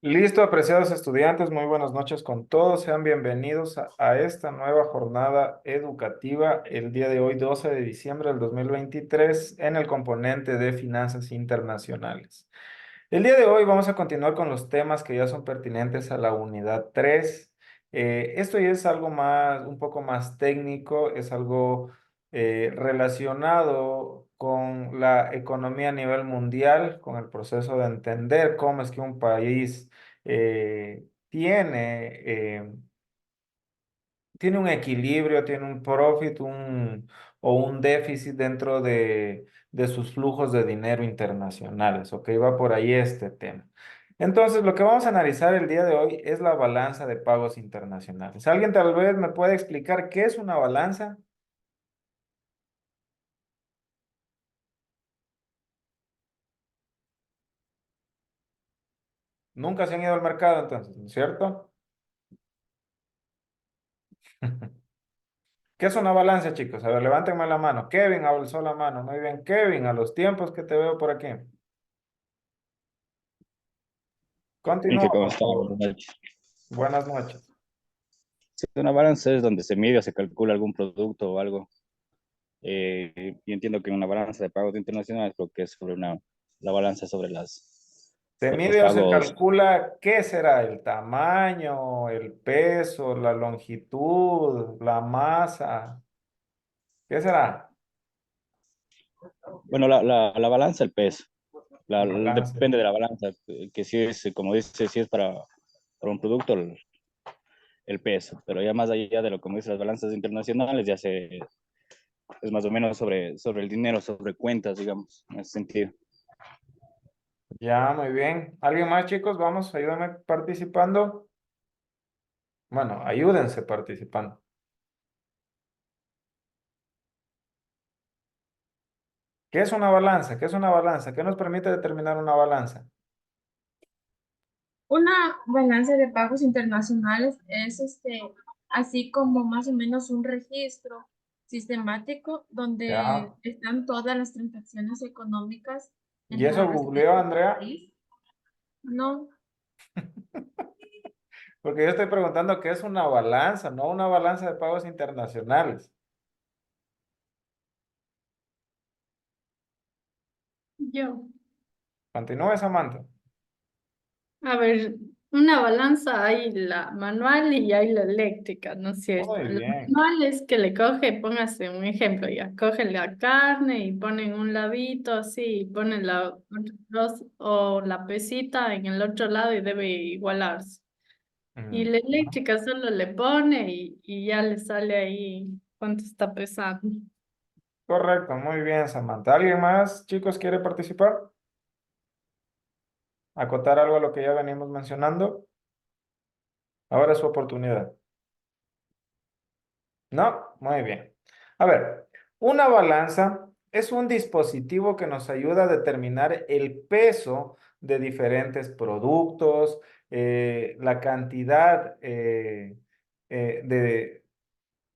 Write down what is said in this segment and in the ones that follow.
Listo, apreciados estudiantes, muy buenas noches con todos. Sean bienvenidos a esta nueva jornada educativa el día de hoy, 12 de diciembre del 2023, en el componente de finanzas internacionales. El día de hoy vamos a continuar con los temas que ya son pertinentes a la unidad 3. Esto ya es algo más, un poco más técnico, es algo relacionado con la economía a nivel mundial, con el proceso de entender cómo es que un país tiene un equilibrio, tiene un profit, o un déficit dentro de sus flujos de dinero internacionales, ¿ok? Va por ahí este tema. Entonces, lo que vamos a analizar el día de hoy es la balanza de pagos internacionales. ¿Alguien tal vez me puede explicar qué es una balanza? Nunca se han ido al mercado entonces, ¿no es cierto? ¿Qué es una balanza, chicos? A ver, levántenme la mano. Kevin alzó la mano. Muy bien, Kevin, a los tiempos que te veo por aquí. Continúa, Que ¿cómo por está? favor. Buenas noches. Buenas noches. Sí, una balanza es donde se mide o se calcula algún producto o algo. Y entiendo que una balanza de pagos internacionales creo que es sobre la balanza sobre ¿Se los mide o se pagos. calcula qué será? ¿El tamaño, el peso, la longitud, la masa? ¿Qué será? Bueno, la balanza, el peso. Balance. Depende de la balanza, que si es, como dice, si es para un producto, el peso. Pero ya más allá de lo como dicen las balanzas internacionales, es más o menos sobre el dinero, sobre cuentas, digamos, en ese sentido. Ya, muy bien. ¿Alguien más, chicos? Vamos, ayúdenme participando. Bueno, ayúdense participando. ¿Qué es una balanza? ¿Qué es una balanza? ¿Qué nos permite determinar una balanza? Una balanza de pagos internacionales es así como más o menos un registro sistemático donde Ya. están todas las transacciones económicas ¿Y entre eso los googleó, respectivos Andrea? países. No, Porque yo estoy preguntando qué es una balanza, no una balanza de pagos internacionales. Yo, Continúe, Samantha. a ver, una balanza hay la manual y hay la eléctrica, ¿no es cierto? Muy La bien. manual es que le coge, póngase un ejemplo ya, coge la carne y ponen un ladito así, y ponen o la pesita en el otro lado y debe igualarse. Y Mm. la eléctrica solo le pone y ya le sale ahí cuánto está pesando. Correcto, muy bien, Samantha. ¿Alguien más, chicos, quiere participar? ¿Acotar algo a lo que ya venimos mencionando? Ahora es su oportunidad. No, muy bien. A ver, una balanza es un dispositivo que nos ayuda a determinar el peso de diferentes productos, la cantidad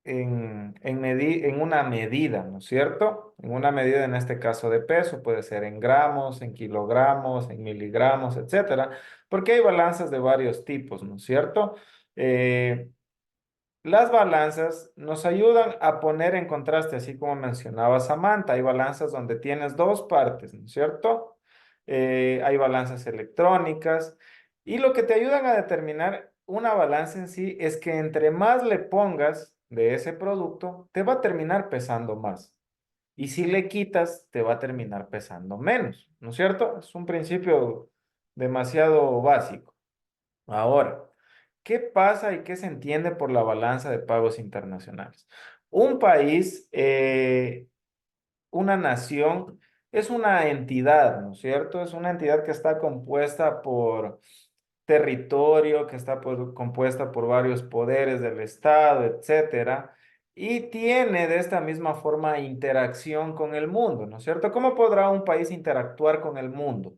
en una medida, ¿no es cierto? En una medida, en este caso de peso, puede ser en gramos, en kilogramos, en miligramos, etcétera, porque hay balanzas de varios tipos, ¿no es cierto? Eh, las balanzas nos ayudan a poner en contraste, así como mencionaba Samantha, hay balanzas donde tienes dos partes, ¿no es cierto? Hay balanzas electrónicas y lo que te ayudan a determinar una balanza en sí es que entre más le pongas de ese producto, te va a terminar pesando más. Y si le quitas, te va a terminar pesando menos, ¿no es cierto? Es un principio demasiado básico. Ahora, ¿qué pasa y qué se entiende por la balanza de pagos internacionales? Un país, una nación, es una entidad, ¿no es cierto? Es una entidad que está compuesta por territorio, que está compuesta por varios poderes del Estado, etcétera, y tiene de esta misma forma interacción con el mundo, ¿no es cierto? ¿Cómo podrá un país interactuar con el mundo?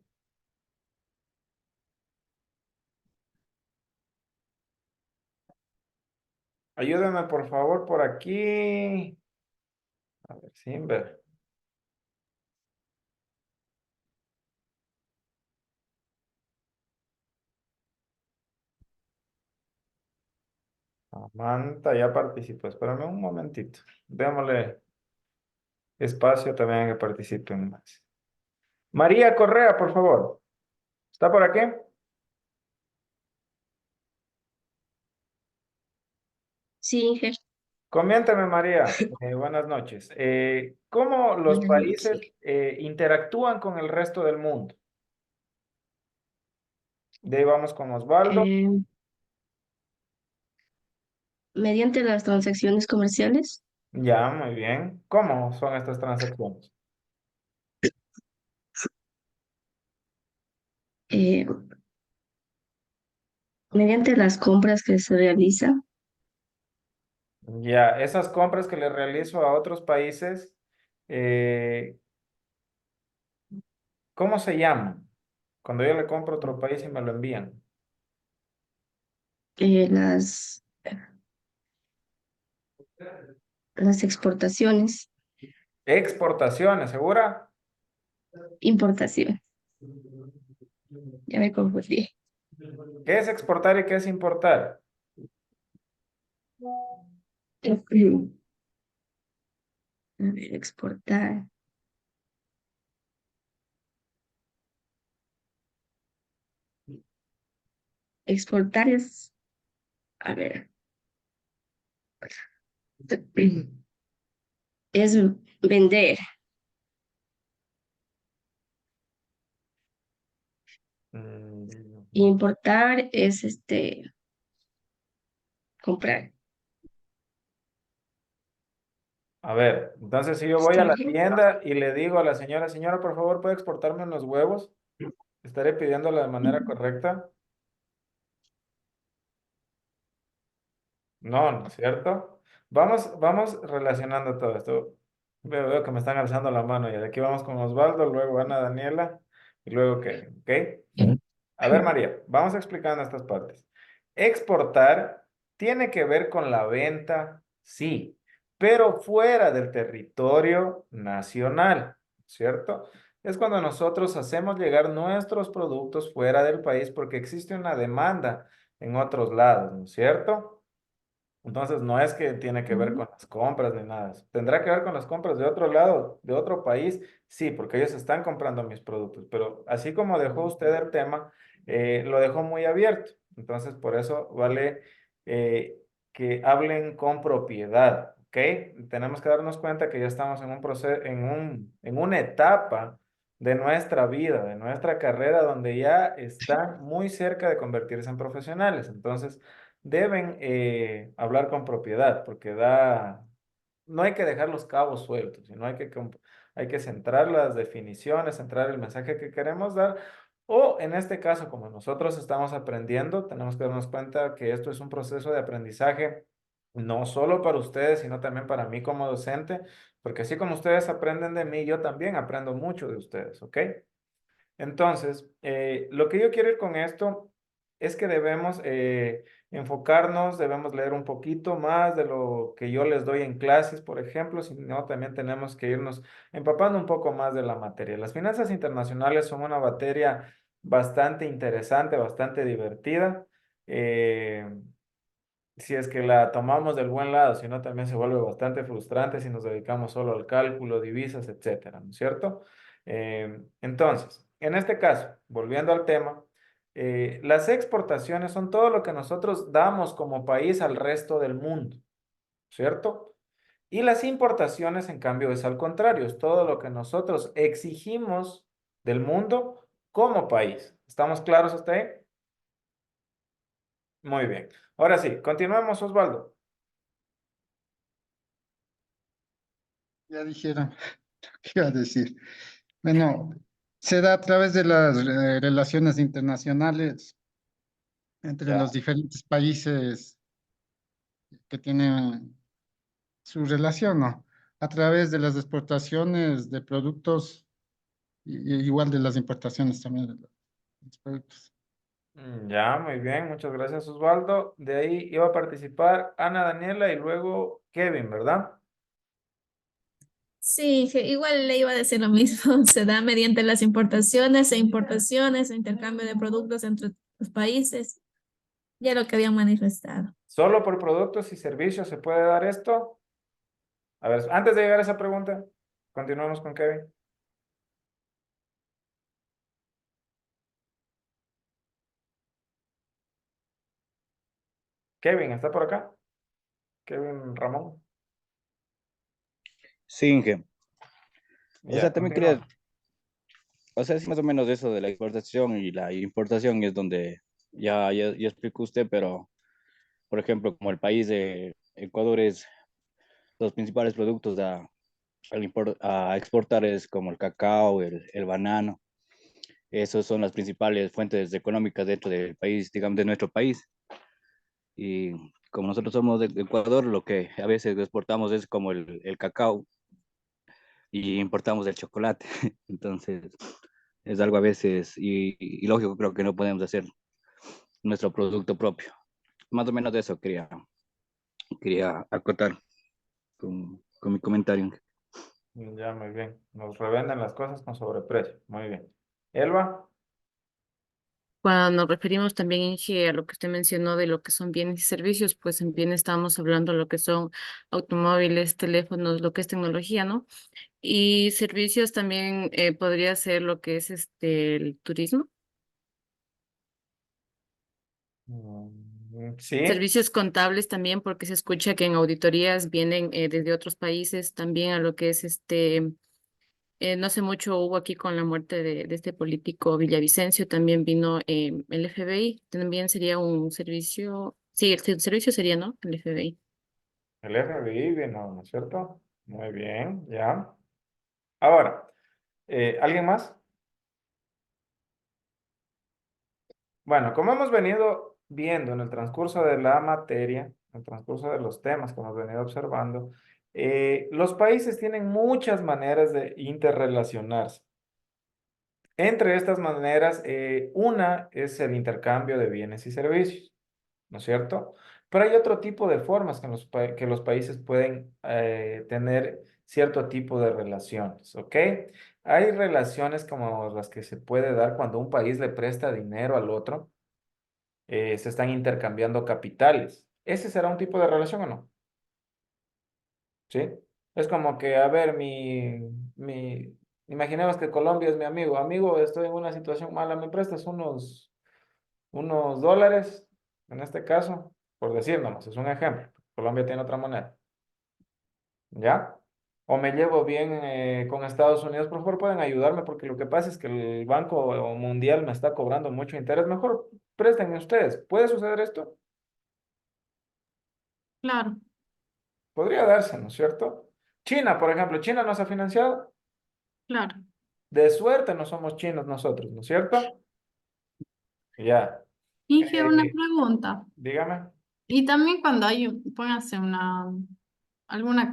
Ayúdeme, por favor, por aquí. A ver, sin ver. Samantha ya participó. Espérame un momentito. Démosle espacio también a que participen más. María Correa, por favor. ¿Está por aquí? Sí, Inge. Coméntame, María. Buenas noches. ¿Cómo los Buenas noches, países Inge. interactúan con el resto del mundo? De ahí vamos con Osvaldo. Eh, mediante las transacciones comerciales, Ya, muy bien. ¿Cómo son estas transacciones? eh, mediante las compras que se realizan, Ya, esas compras que le realizo a otros países, eh, ¿cómo se llaman? Cuando yo le compro a otro país y me lo envían. eh, las, las exportaciones, Exportaciones, ¿segura? importación. Ya me confundí. ¿Qué es exportar y qué es importar? A ver, exportar. Exportar es, a ver, es vender. Mm, Importar es comprar. A ver, entonces si yo voy a ¿Está la bien? tienda y le digo a la señora, señora, por favor, ¿puede exportarme unos huevos? ¿Estaré pidiéndola de manera correcta? No, ¿no es cierto? Vamos relacionando todo esto. Veo que me están alzando la mano y de aquí vamos con Osvaldo, luego Ana Daniela y luego Kevin, ¿ok? A ver, María, vamos explicando estas partes. Exportar tiene que ver con la venta, sí, pero fuera del territorio nacional, ¿cierto? Es cuando nosotros hacemos llegar nuestros productos fuera del país porque existe una demanda en otros lados, ¿no es cierto? Entonces no es que tiene que ver Ujú. con las compras ni nada. ¿Tendrá que ver con las compras de otro lado, de otro país? Sí, porque ellos están comprando mis productos. Pero así como dejó usted el tema, lo dejó muy abierto. Entonces por eso vale que hablen con propiedad, ¿ok? Tenemos que darnos cuenta que ya estamos en un proceso, en una etapa de nuestra vida, de nuestra carrera, donde ya están muy cerca de convertirse en profesionales. Entonces deben hablar con propiedad, porque no hay que dejar los cabos sueltos, sino hay que centrar las definiciones, centrar el mensaje que queremos dar, o en este caso, como nosotros estamos aprendiendo, tenemos que darnos cuenta que esto es un proceso de aprendizaje, no solo para ustedes, sino también para mí como docente, porque así como ustedes aprenden de mí, yo también aprendo mucho de ustedes, ¿ok? Entonces, lo que yo quiero ir con esto es que debemos enfocarnos, debemos leer un poquito más de lo que yo les doy en clases, por ejemplo, si no, también tenemos que irnos empapando un poco más de la materia. Las finanzas internacionales son una materia bastante interesante, bastante divertida. eh, si es que la tomamos del buen lado, si no, también se vuelve bastante frustrante si nos dedicamos solo al cálculo, divisas, etcétera, ¿no es cierto? Entonces, en este caso, volviendo al tema, las exportaciones son todo lo que nosotros damos como país al resto del mundo, ¿cierto? Y las importaciones, en cambio, es al contrario, es todo lo que nosotros exigimos del mundo como país. ¿Estamos claros hasta ahí? Muy bien. Ahora sí, continuemos, Osvaldo. Ya dijeron qué iba a decir. Bueno, se da a través de las relaciones internacionales entre Ya. los diferentes países que tienen su relación, ¿no? A través de las exportaciones de productos y igual de las importaciones también de los productos. Ya, muy bien, muchas gracias Osvaldo. De ahí iba a participar Ana Daniela y luego Kevin, ¿verdad? Sí, igual le iba a decir lo mismo. Se da mediante las importaciones e importaciones, e intercambio de productos entre los países, ya lo que habían manifestado. ¿Solo por productos y servicios se puede dar esto? A ver, antes de llegar a esa pregunta, continuamos con Kevin. Kevin, ¿está por acá? Kevin Ramón. Sí, Inge. O Ya, sea, también quería, continúa. o sea, es más o menos eso de la exportación y la importación es donde ya explicó usted, pero, por ejemplo, como el país de Ecuador es los principales productos a exportar es como el cacao, el banano. Esos son las principales fuentes económicas dentro del país, digamos, de nuestro país. Y como nosotros somos de Ecuador, lo que a veces exportamos es como el cacao y importamos el chocolate. Entonces, es algo a veces y lógico, creo que no podemos hacer nuestro producto propio. Más o menos de eso quería acotar con mi comentario. Ya, muy bien. Nos revenden las cosas con sobreprecio. Muy bien. Elba. Cuando nos referimos también, Inge, a lo que usted mencionó de lo que son bienes y servicios, pues en bienes estamos hablando de lo que son automóviles, teléfonos, lo que es tecnología, ¿no? Y servicios también podría ser lo que es el turismo. Sí. Servicios contables también, porque se escucha que en auditorías vienen desde otros países también a lo que es no hace mucho hubo aquí con la muerte de este político Villavicencio, también vino el FBI, también sería un servicio, sí, el servicio sería, ¿no? El FBI. El FBI vino, ¿no es cierto? Muy bien, ya. Ahora, ¿alguien más? Bueno, como hemos venido viendo en el transcurso de la materia, en el transcurso de los temas que hemos venido observando, los países tienen muchas maneras de interrelacionarse. Entre estas maneras, una es el intercambio de bienes y servicios, ¿no es cierto? Pero hay otro tipo de formas que los países pueden tener cierto tipo de relaciones, ¿ok? Hay relaciones como las que se puede dar cuando un país le presta dinero al otro, se están intercambiando capitales. ¿Ese será un tipo de relación o no? ¿Sí? Es como que, a ver, imaginemos que Colombia es mi amigo. Amigo, estoy en una situación mala, ¿me prestas unos dólares? En este caso, por decir nomás, es un ejemplo. Colombia tiene otra moneda. ¿Ya? O me llevo bien con Estados Unidos, por favor pueden ayudarme porque lo que pasa es que el Banco Mundial me está cobrando mucho interés. Mejor préstenme ustedes. ¿Puede suceder esto? Claro, Podría darse, ¿no es cierto? China, por ejemplo, China nos ha financiado. claro. De suerte no somos chinos nosotros, ¿no es cierto? Ya. Inge, una Eh, pregunta. dígame. Y también cuando póngase alguna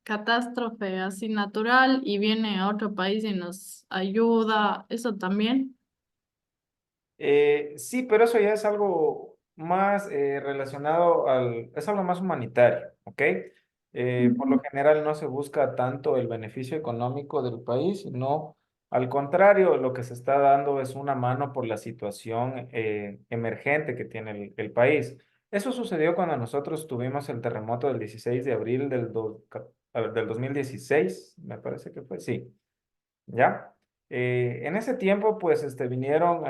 catástrofe así natural y viene a otro país y nos ayuda, eso también. Sí, pero eso ya es algo más relacionado es algo más humanitario, ¿ok? Por lo Ujú. general no se busca tanto el beneficio económico del país, sino al contrario, lo que se está dando es una mano por la situación emergente que tiene el país. Eso sucedió cuando nosotros tuvimos el terremoto del 16 de abril del 2016, me parece que fue, sí. ¿Ya? En ese tiempo, pues, vinieron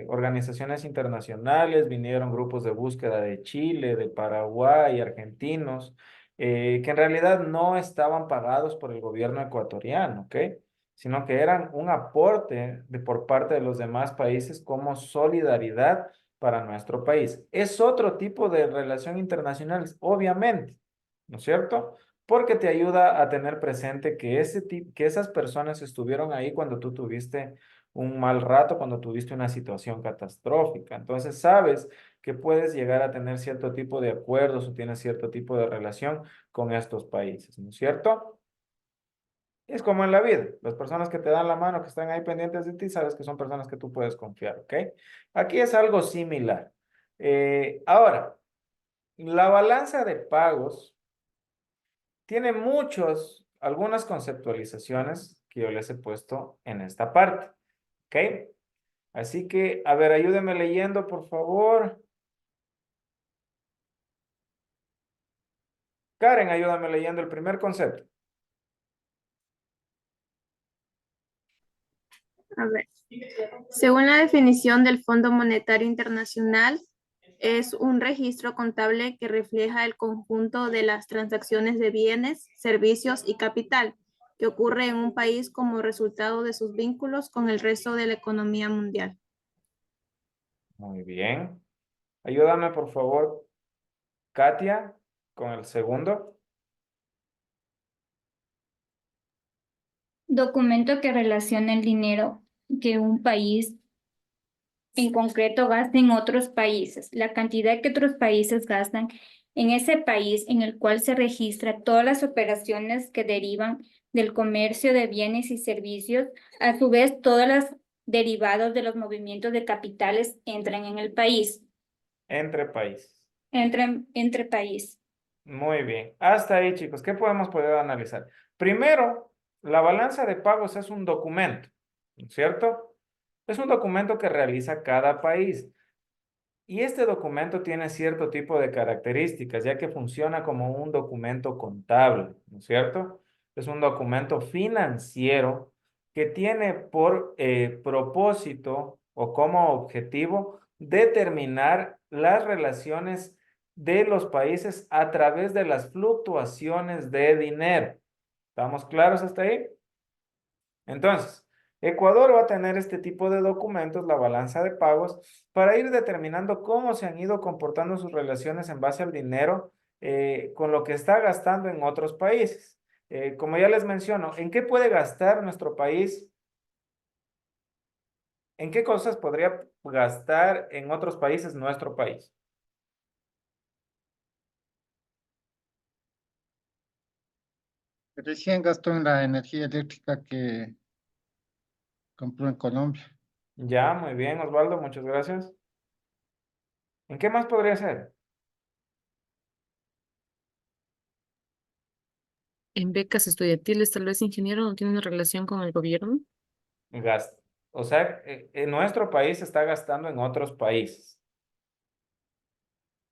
organizaciones internacionales, vinieron grupos de búsqueda de Chile, de Paraguay, argentinos, que en realidad no estaban pagados por el gobierno ecuatoriano, ¿ok? Sino que eran un aporte por parte de los demás países como solidaridad para nuestro país. Es otro tipo de relación internacional, obviamente, ¿no es cierto? Porque te ayuda a tener presente que, que esas personas estuvieron ahí cuando tú tuviste un mal rato, cuando tuviste una situación catastrófica. Entonces sabes que puedes llegar a tener cierto tipo de acuerdos o tienes cierto tipo de relación con estos países, ¿no es cierto? Es como en la vida, las personas que te dan la mano, que están ahí pendientes de ti, sabes que son personas que tú puedes confiar, ¿ok? Aquí es algo similar. Ahora, la balanza de pagos tiene algunas conceptualizaciones que yo les he puesto en esta parte, ¿ok? Así que, a ver, ayúdenme leyendo, por favor. Karen, ayúdame leyendo el primer concepto. A ver. Según la definición del Fondo Monetario Internacional, es un registro contable que refleja el conjunto de las transacciones de bienes, servicios y capital que ocurre en un país como resultado de sus vínculos con el resto de la economía mundial. Muy bien. Ayúdame, por favor, Katia, con el segundo. Documento que relaciona el dinero que un país en concreto gasta en otros países, la cantidad que otros países gastan en ese país en el cual se registra todas las operaciones que derivan del comercio de bienes y servicios. A su vez, todas las derivados de los movimientos de capitales entran en el país, Entre países. entran entre país. Muy bien. Hasta ahí, chicos. ¿Qué podemos poder analizar? Primero, la balanza de pagos es un documento, ¿no es cierto? Es un documento que realiza cada país. Y este documento tiene cierto tipo de características, ya que funciona como un documento contable, ¿no es cierto? Es un documento financiero que tiene por propósito o como objetivo determinar las relaciones de los países a través de las fluctuaciones de dinero. ¿Estamos claros hasta ahí? Entonces, Ecuador va a tener este tipo de documentos, la balanza de pagos, para ir determinando cómo se han ido comportando sus relaciones en base al dinero con lo que está gastando en otros países. Como ya les menciono, ¿en qué puede gastar nuestro país? ¿En qué cosas podría gastar en otros países nuestro país? Recién gastó en la energía eléctrica que compró en Colombia. Ya, muy bien, Osvaldo, muchas gracias. ¿En qué más podría ser? En becas estudiantiles, tal vez ingeniero no tiene una relación con el gobierno. Gast o sea, en nuestro país está gastando en otros países.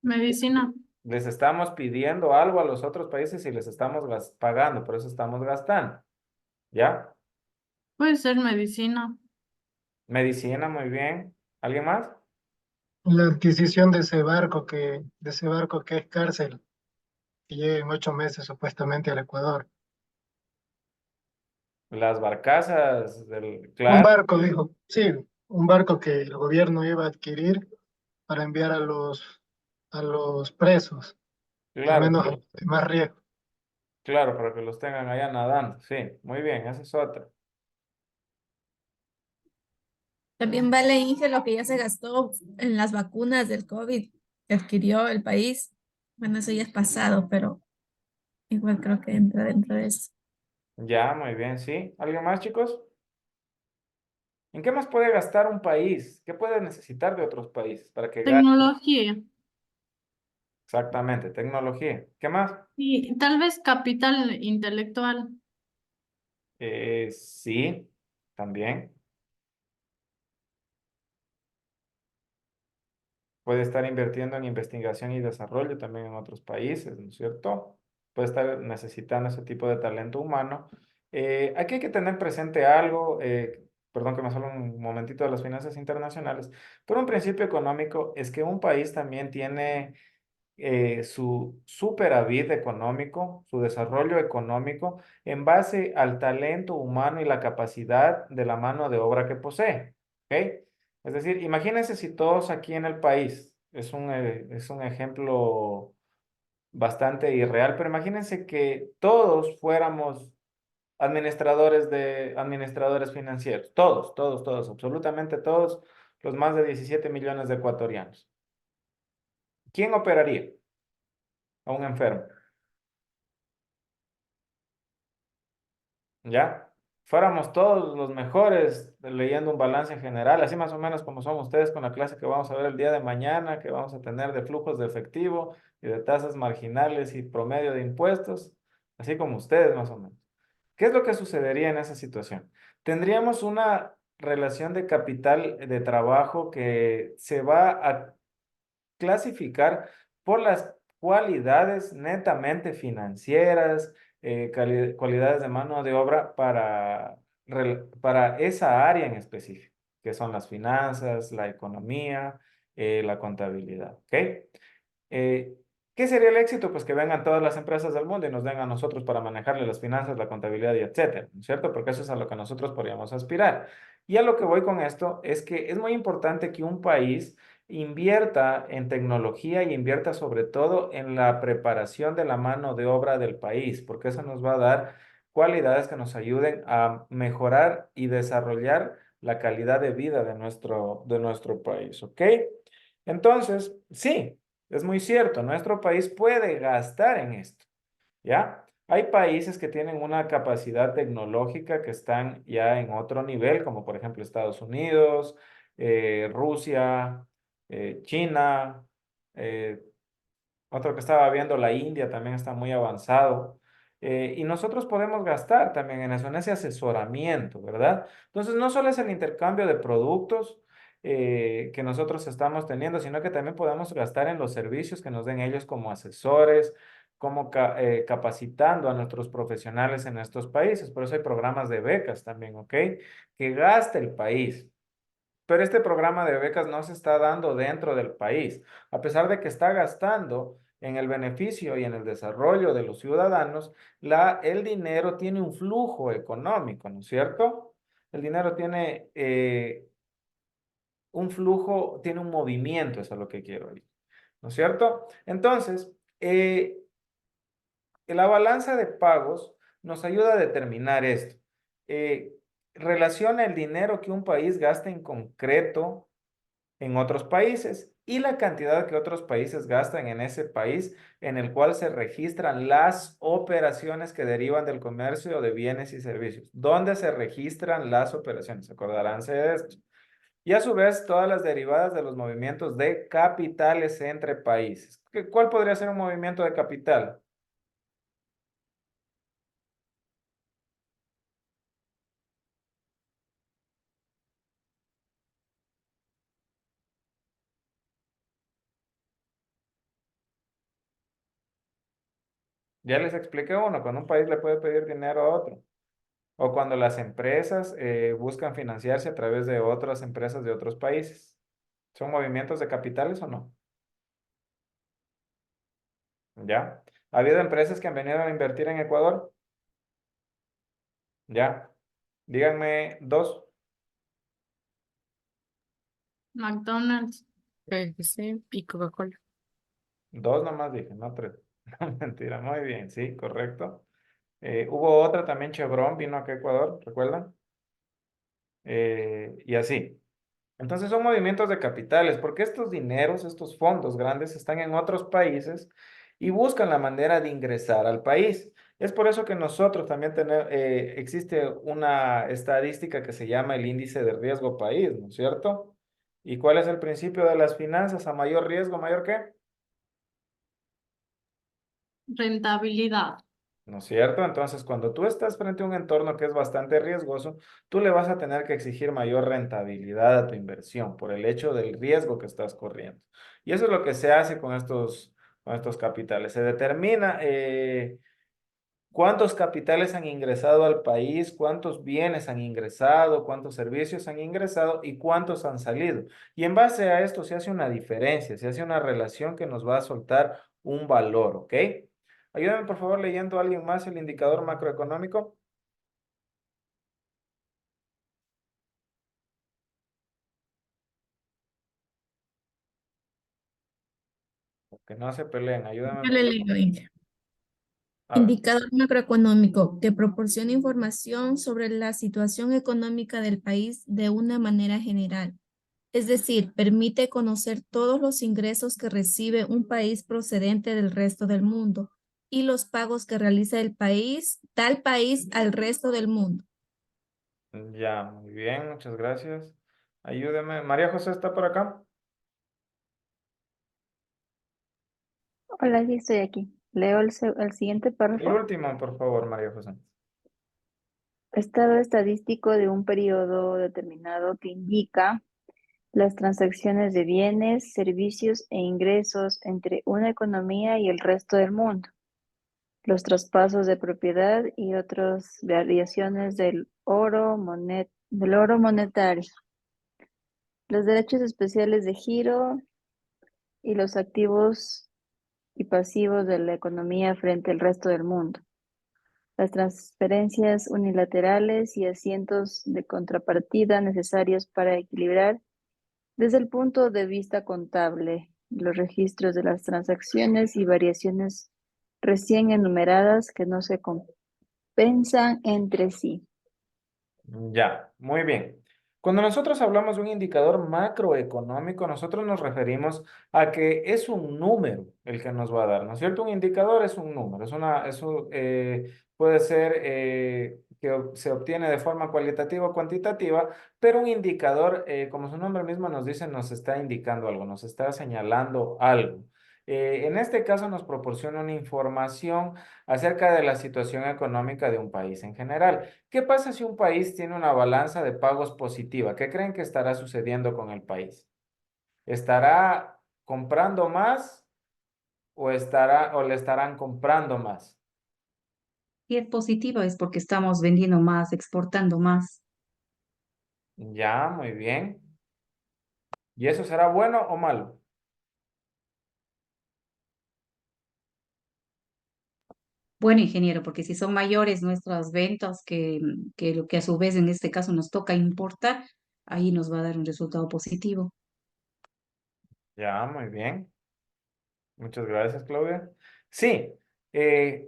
Medicina. Les estamos pidiendo algo a los otros países y les estamos pagando, por eso estamos gastando. ¿Ya? Puede ser medicina. Medicina, muy bien. ¿Alguien más? La adquisición de ese barco que es cárcel, que llega en 8 meses supuestamente al Ecuador. Las barcazas del... Un Claro, barco, dijo, sí, un barco que el gobierno iba a adquirir para enviar a los presos, al claro, menos a los de más riesgo. claro, para que los tengan allá nadando. Sí, muy bien, esa es otra. También vale, Inge, lo que ya se gastó en las vacunas del COVID que adquirió el país. Bueno, eso ya es pasado, pero igual creo que entra dentro de eso. Ya, muy bien, sí. ¿Alguien más, chicos? ¿En qué más puede gastar un país? ¿Qué puede necesitar de otros países para que gaste? Tecnología. Exactamente, tecnología. ¿Qué más? Y tal vez capital intelectual. Sí, también. Puede estar invirtiendo en investigación y desarrollo también en otros países, ¿no es cierto? Puede estar necesitando ese tipo de talento humano. Aquí hay que tener presente algo, perdón que me salga un momentito de las finanzas internacionales, pero un principio económico es que un país también tiene su superávit económico, su desarrollo económico, en base al talento humano y la capacidad de la mano de obra que posee. ¿Ok? Es decir, imagínense si todos aquí en el país, es un ejemplo bastante irreal, pero imagínense que todos fuéramos administradores financieros, todos, absolutamente todos, los más de 17 millones de ecuatorianos. ¿Quién operaría a un enfermo? ¿Ya? Fuéramos todos los mejores leyendo un balance general, así más o menos como son ustedes con la clase que vamos a ver el día de mañana, que vamos a tener de flujos de efectivo y de tasas marginales y promedio de impuestos, así como ustedes más o menos. ¿Qué es lo que sucedería en esa situación? Tendríamos una relación de capital de trabajo que se va a clasificar por las cualidades netamente financieras, cualidades de mano de obra para esa área en específico, que son las finanzas, la economía, la contabilidad, ¿ok? Eh, ¿Qué sería el éxito? Pues que vengan todas las empresas del mundo y nos den a nosotros para manejarle las finanzas, la contabilidad y etcétera, ¿no es cierto? Porque eso es a lo que nosotros podríamos aspirar. Y a lo que voy con esto es que es muy importante que un país invierta en tecnología y invierta sobre todo en la preparación de la mano de obra del país, porque eso nos va a dar cualidades que nos ayuden a mejorar y desarrollar la calidad de vida de nuestro país, ¿ok? Entonces, sí, es muy cierto, nuestro país puede gastar en esto, ¿ya? Hay países que tienen una capacidad tecnológica que están ya en otro nivel, como por ejemplo Estados Unidos, Rusia, China, eh, otro que estaba viendo, la India también está muy avanzado. Y nosotros podemos gastar también en eso, en ese asesoramiento, ¿verdad? Entonces, no solo es el intercambio de productos que nosotros estamos teniendo, sino que también podemos gastar en los servicios que nos den ellos como asesores, como capacitando a nuestros profesionales en estos países. Por eso hay programas de becas también, ¿ok? Que gasta el país. Pero este programa de becas no se está dando dentro del país, a pesar de que está gastando en el beneficio y en el desarrollo de los ciudadanos, el dinero tiene un flujo económico, ¿no es cierto? El dinero tiene un flujo, tiene un movimiento, eso es lo que quiero decir, ¿no es cierto? Entonces, la balanza de pagos nos ayuda a determinar esto. Eh, Relaciona el dinero que un país gasta en concreto en otros países y la cantidad que otros países gastan en ese país en el cual se registran las operaciones que derivan del comercio de bienes y servicios. ¿Dónde se registran las operaciones? Acordaránse de esto. Y a su vez, todas las derivadas de los movimientos de capitales entre países. ¿Cuál podría ser un movimiento de capital? Ya les expliqué uno, cuando un país le puede pedir dinero a otro. O cuando las empresas buscan financiarse a través de otras empresas de otros países. ¿Son movimientos de capitales o no? ¿Ya? ¿Ha habido empresas que han venido a invertir en Ecuador? ¿Ya? Díganme dos. McDonald's. Sí, y Coca-Cola. Dos nomás dije, no tres. No, mentira, muy bien, sí, correcto. Hubo otra también, Chevron, vino acá a Ecuador, ¿recuerdan? Y así. Entonces son movimientos de capitales, porque estos dineros, estos fondos grandes están en otros países y buscan la manera de ingresar al país. Es por eso que nosotros también tenemos, existe una estadística que se llama el índice de riesgo país, ¿no es cierto? ¿Y cuál es el principio de las finanzas? A mayor riesgo, ¿mayor qué? Rentabilidad. ¿No es cierto? Entonces, cuando tú estás frente a un entorno que es bastante riesgoso, tú le vas a tener que exigir mayor rentabilidad a tu inversión por el hecho del riesgo que estás corriendo. Y eso es lo que se hace con estos capitales. Se determina cuántos capitales han ingresado al país, cuántos bienes han ingresado, cuántos servicios han ingresado y cuántos han salido. Y en base a esto se hace una diferencia, se hace una relación que nos va a soltar un valor, ¿ok? Ayúdame por favor leyendo a alguien más el indicador macroeconómico. Que no se peleen, ayúdame Yo por le favor. leo, Inge. A ver, Indicador macroeconómico que proporciona información sobre la situación económica del país de una manera general. Es decir, permite conocer todos los ingresos que recibe un país procedente del resto del mundo y los pagos que realiza el país, tal país al resto del mundo. ya, muy bien, muchas gracias. Ayúdeme. María José está por acá. Hola, sí estoy aquí. Leo el siguiente El párrafo. último, por favor, María José. Estado estadístico de un periodo determinado que indica Las transacciones de bienes, servicios e ingresos entre una economía y el resto del mundo. Los traspasos de propiedad y otras variaciones del oro monetario. Los derechos especiales de giro y los activos y pasivos de la economía frente al resto del mundo. Las transferencias unilaterales y asientos de contrapartida necesarios para equilibrar desde el punto de vista contable los registros de las transacciones y variaciones recién enumeradas que no se compensan entre sí. Ya, muy bien. Cuando nosotros hablamos de un indicador macroeconómico, nosotros nos referimos a que es un número el que nos va a dar, ¿no es cierto? Un indicador es un número, puede ser se obtiene de forma cualitativa o cuantitativa, pero un indicador, como su nombre mismo nos dice, nos está indicando algo, nos está señalando algo. En este caso nos proporciona una información acerca de la situación económica de un país en general. ¿Qué pasa si un país tiene una balanza de pagos positiva? ¿Qué creen que estará sucediendo con el país? ¿Estará comprando más o le estarán comprando más? Si es positiva es porque estamos vendiendo más, exportando más. Ya, muy bien. ¿Y eso será bueno o malo? Bueno, ingeniero, porque si son mayores nuestras ventas que lo que a su vez en este caso nos toca importar, ahí nos va a dar un resultado positivo. Ya, muy bien. Muchas gracias, Claudia. Sí,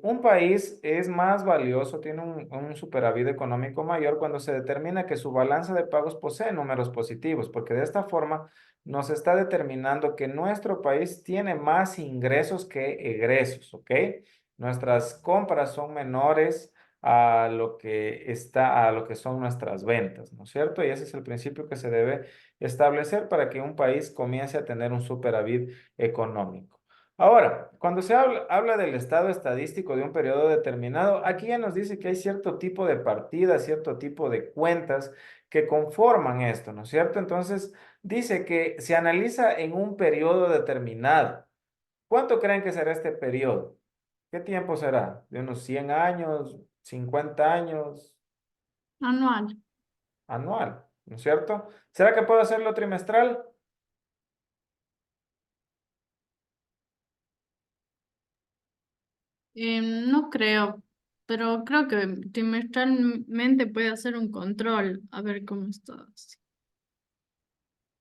un país es más valioso, tiene un superávit económico mayor cuando se determina que su balanza de pagos posee números positivos, porque de esta forma nos está determinando que nuestro país tiene más ingresos que egresos, ¿ok? Nuestras compras son menores a lo que son nuestras ventas, ¿no es cierto? Y ese es el principio que se debe establecer para que un país comience a tener un superávit económico. Ahora, cuando se habla del estado estadístico de un periodo determinado, aquí ya nos dice que hay cierto tipo de partidas, cierto tipo de cuentas que conforman esto, ¿no es cierto? Entonces, dice que se analiza en un periodo determinado. ¿Cuánto creen que será este periodo? ¿Qué tiempo será? ¿De unos 100 años, 50 años, Anual. anual? ¿No es cierto? ¿Será que puedo hacerlo trimestral? No creo, pero creo que trimestralmente puede hacer un control, a ver cómo estás.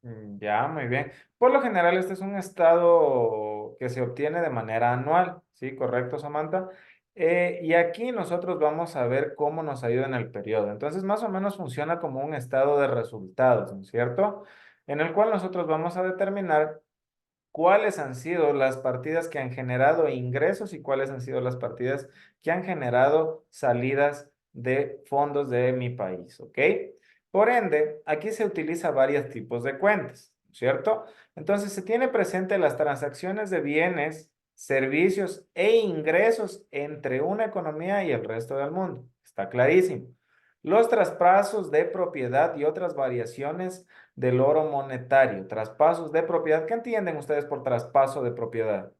Ya, muy bien. Por lo general, este es un estado que se obtiene de manera anual, ¿sí? Correcto, Samantha. Y aquí nosotros vamos a ver cómo nos ayuda en el periodo. Entonces, más o menos funciona como un estado de resultados, ¿no es cierto? En el cual nosotros vamos a determinar cuáles han sido las partidas que han generado ingresos y cuáles han sido las partidas que han generado salidas de fondos de mi país, ¿ok? Por ende, aquí se utiliza varios tipos de cuentas, ¿cierto? Entonces, se tiene presente las transacciones de bienes, servicios e ingresos entre una economía y el resto del mundo. Está clarísimo. Los traspasos de propiedad y otras variaciones del oro monetario, traspasos de propiedad. ¿Qué entienden ustedes por traspaso de propiedad?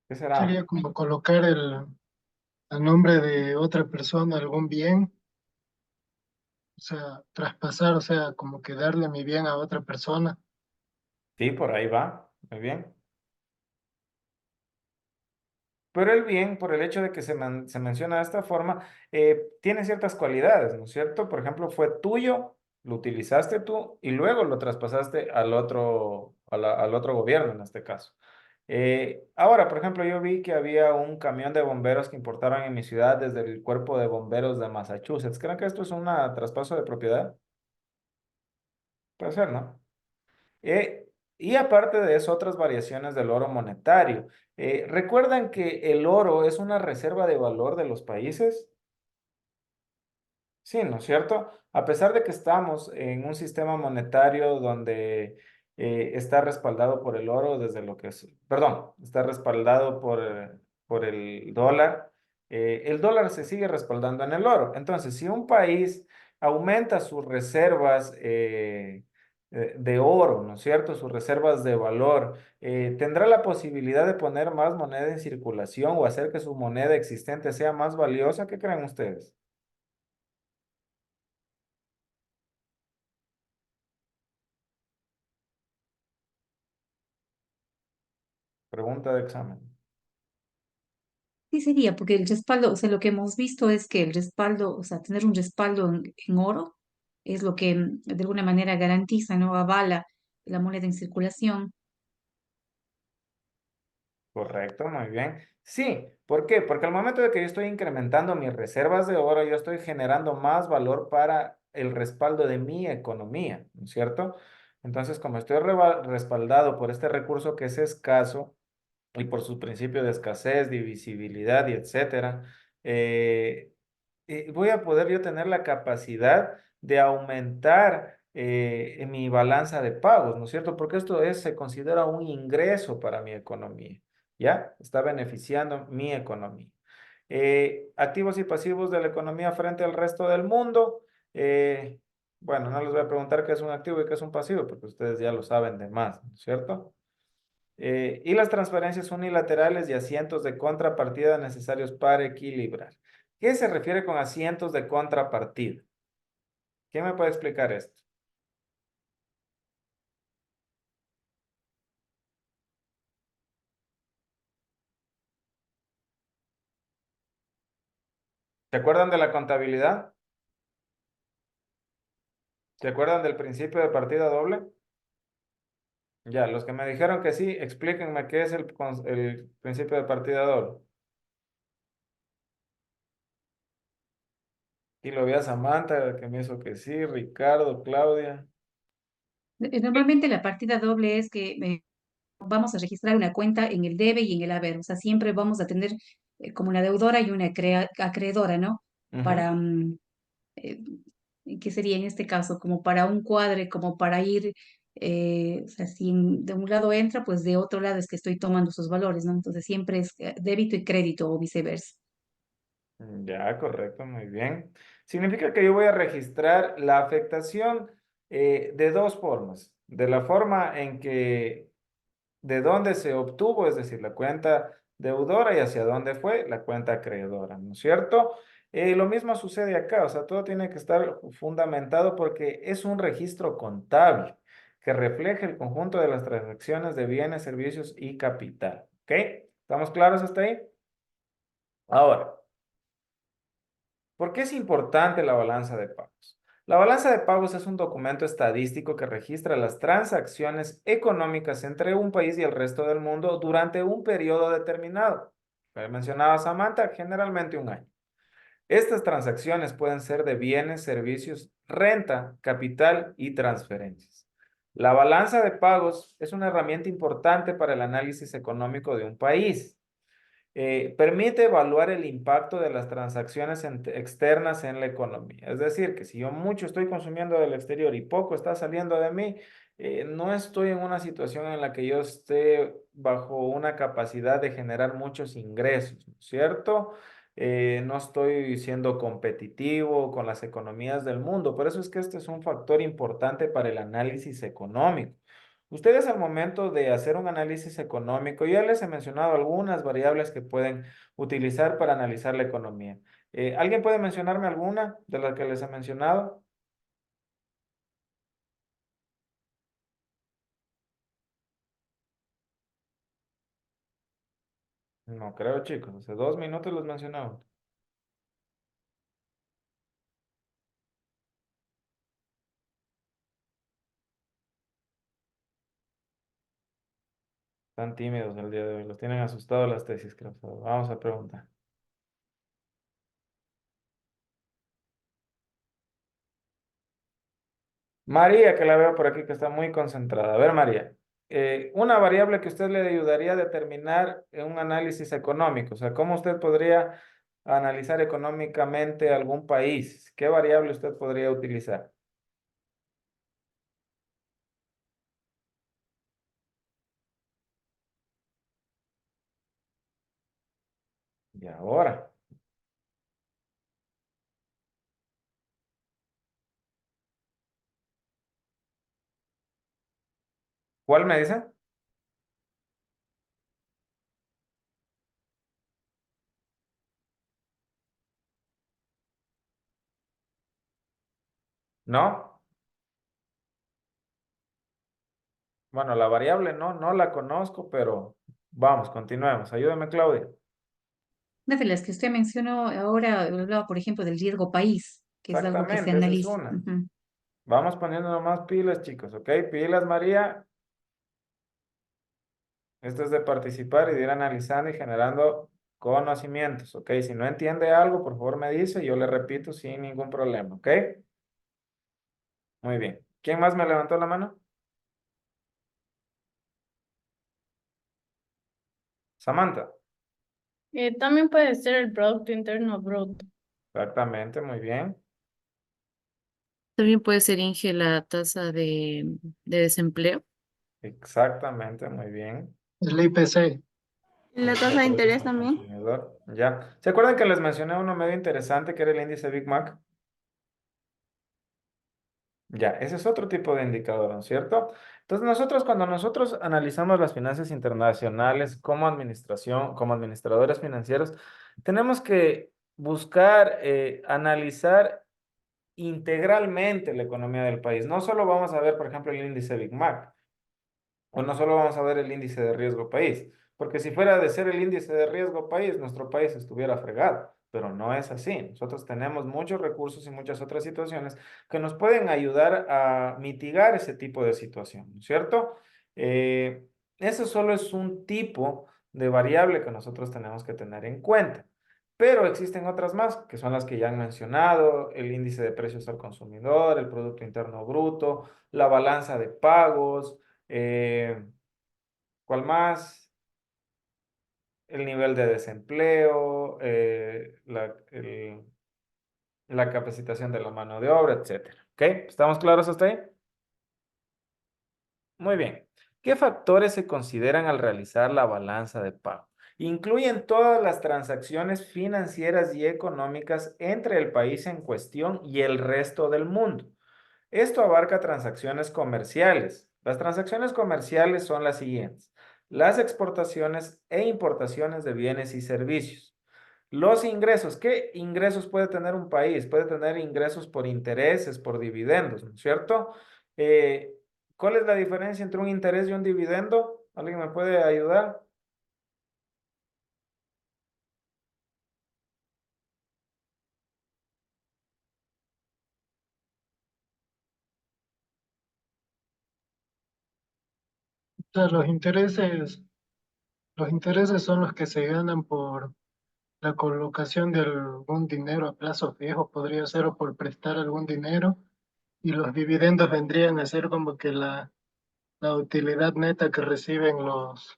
¿Qué será? Sería como colocar el nombre de otra persona, algún bien, o sea, traspasar, o sea, como que darle mi bien a otra persona. Sí, por ahí va. Muy bien. Pero el bien, por el hecho de que se menciona de esta forma, tiene ciertas cualidades, ¿no es cierto? Por ejemplo, fue tuyo, lo utilizaste tú y luego lo traspasaste al otro gobierno en este caso. Ahora, por ejemplo, yo vi que había un camión de bomberos que importaron en mi ciudad desde el cuerpo de bomberos de Massachusetts. ¿Creen que esto es un traspaso de propiedad? Puede ser, ¿no? Y aparte de eso, otras variaciones del oro monetario. ¿Recuerdan que el oro es una reserva de valor de los países? Sí, ¿no es cierto? A pesar de que estamos en un sistema monetario donde está respaldado por el oro desde lo que es, perdón, está respaldado por el dólar. El dólar se sigue respaldando en el oro. Entonces, si un país aumenta sus reservas de oro, ¿no es cierto? Sus reservas de valor, tendrá la posibilidad de poner más moneda en circulación o hacer que su moneda existente sea más valiosa. ¿Qué creen ustedes? Pregunta de examen. Sí sería, porque el respaldo, o sea, lo que hemos visto es que el respaldo, o sea, tener un respaldo en oro es lo que de alguna manera garantiza, ¿no? Avala la moneda en circulación. Correcto, muy bien. Sí, ¿por qué? Porque al momento de que yo estoy incrementando mis reservas de oro, yo estoy generando más valor para el respaldo de mi economía, ¿no es cierto? Entonces, como estoy respaldado por este recurso que es escaso y por su principio de escasez, divisibilidad y etcétera, voy a poder yo tener la capacidad de aumentar en mi balanza de pagos, ¿no es cierto? Porque esto se considera un ingreso para mi economía, ¿ya? Está beneficiando mi economía. Activos y pasivos de la economía frente al resto del mundo. eh, bueno, no les voy a preguntar qué es un activo y qué es un pasivo, porque ustedes ya lo saben de más, ¿no es cierto? Y las transferencias unilaterales y asientos de contrapartida necesarios para equilibrar. ¿Qué se refiere con asientos de contrapartida? ¿Quién me puede explicar esto? ¿Se acuerdan de la contabilidad? ¿Se acuerdan del principio de partida doble? Ya, los que me dijeron que sí, explíquenme qué es el principio de partida doble. Y lo vi a Samantha, que me hizo que sí, Ricardo, Claudia. Normalmente la partida doble es que vamos a registrar una cuenta en el debe y en el haber, o sea, siempre vamos a tener como una deudora y una acreedora, ¿no? Ujú. Para, eh, ¿qué sería en este caso? Como para un cuadre, como para ir, o sea, si de un lado entra, pues de otro lado es que estoy tomando sus valores, ¿no? Entonces siempre es débito y crédito o viceversa. Ya, correcto, muy bien. Significa que yo voy a registrar la afectación de dos formas. De la forma en que, de dónde se obtuvo, es decir, la cuenta deudora y hacia dónde fue la cuenta acreedora, ¿no es cierto? Lo mismo sucede acá, o sea, todo tiene que estar fundamentado porque es un registro contable que refleja el conjunto de las transacciones de bienes, servicios y capital. ¿Ok? ¿Estamos claros hasta ahí? Ahora. ¿Por qué es importante la balanza de pagos? La balanza de pagos es un documento estadístico que registra las transacciones económicas entre un país y el resto del mundo durante un periodo determinado. Como mencionaba Samantha, generalmente un año. Estas transacciones pueden ser de bienes, servicios, renta, capital y transferencias. La balanza de pagos es una herramienta importante para el análisis económico de un país. Permite evaluar el impacto de las transacciones externas en la economía. Es decir, que si yo mucho estoy consumiendo del exterior y poco está saliendo de mí, no estoy en una situación en la que yo esté bajo una capacidad de generar muchos ingresos, ¿no es cierto? No estoy siendo competitivo con las economías del mundo. Por eso es que este es un factor importante para el análisis económico. Ustedes al momento de hacer un análisis económico, ya les he mencionado algunas variables que pueden utilizar para analizar la economía. ¿Alguien puede mencionarme alguna de las que les he mencionado? No creo, chicos. Hace 2 minutos los mencionaba. Están tímidos el día de hoy. Los tienen asustados las tesis, creo. Vamos a preguntar. María, que la veo por aquí, que está muy concentrada. A ver, María, una variable que usted le ayudaría a determinar en un análisis económico, o sea, ¿cómo usted podría analizar económicamente algún país? ¿Qué variable usted podría utilizar? Y ahora, ¿cuál me dice? ¿No? Bueno, la variable no la conozco, pero vamos, continuemos. Ayúdame, Claudia. Una de las que usted mencionó ahora, hablaba, por ejemplo, del riesgo país, que es algo que se Exactamente, esa es analiza. una. Ujú. Vamos poniéndonos más pilas, chicos, ¿ok? Pilas, María. Esto es de participar y de ir analizando y generando conocimientos, ¿ok? Si no entiende algo, por favor me dice y yo le repito sin ningún problema, ¿ok? Muy bien. ¿Quién más me levantó la mano? Samantha. También puede ser el Producto Interno Bruto. Exactamente, muy bien. También puede ser, Inge, la tasa de desempleo. Exactamente, muy bien. El IPC. La tasa de interés también. Consumidor, ya. ¿Se acuerdan que les mencioné uno medio interesante que era el índice Big Mac? Ya, ese es otro tipo de indicador, ¿no es cierto? Entonces cuando nosotros analizamos las finanzas internacionales como administración, como administradores financieros, tenemos que buscar analizar integralmente la economía del país. No solo vamos a ver, por ejemplo, el índice Big Mac, o no solo vamos a ver el índice de riesgo país, porque si fuera de ser el índice de riesgo país, nuestro país estuviera fregado, pero no es así. Nosotros tenemos muchos recursos y muchas otras situaciones que nos pueden ayudar a mitigar ese tipo de situación, ¿no es cierto? Eso solo es un tipo de variable que nosotros tenemos que tener en cuenta. Pero existen otras más, que son las que ya han mencionado, el índice de precios al consumidor, el Producto Interno Bruto, la balanza de pagos, ¿cuál más? El nivel de desempleo, la capacitación de la mano de obra, etcétera. ¿Ok? ¿Estamos claros hasta ahí? Muy bien. ¿Qué factores se consideran al realizar la balanza de pago? Incluyen todas las transacciones financieras y económicas entre el país en cuestión y el resto del mundo. Esto abarca transacciones comerciales. Las transacciones comerciales son las siguientes: las exportaciones e importaciones de bienes y servicios. Los ingresos. ¿Qué ingresos puede tener un país? Puede tener ingresos por intereses, por dividendos, ¿no es cierto? Eh, ¿Cuál es la diferencia entre un interés y un dividendo? ¿Alguien me puede ayudar? O sea, los intereses son los que se ganan por la colocación de algún dinero a plazo fijo, podría ser, o por prestar algún dinero, y los dividendos vendrían a ser como que la utilidad neta que reciben los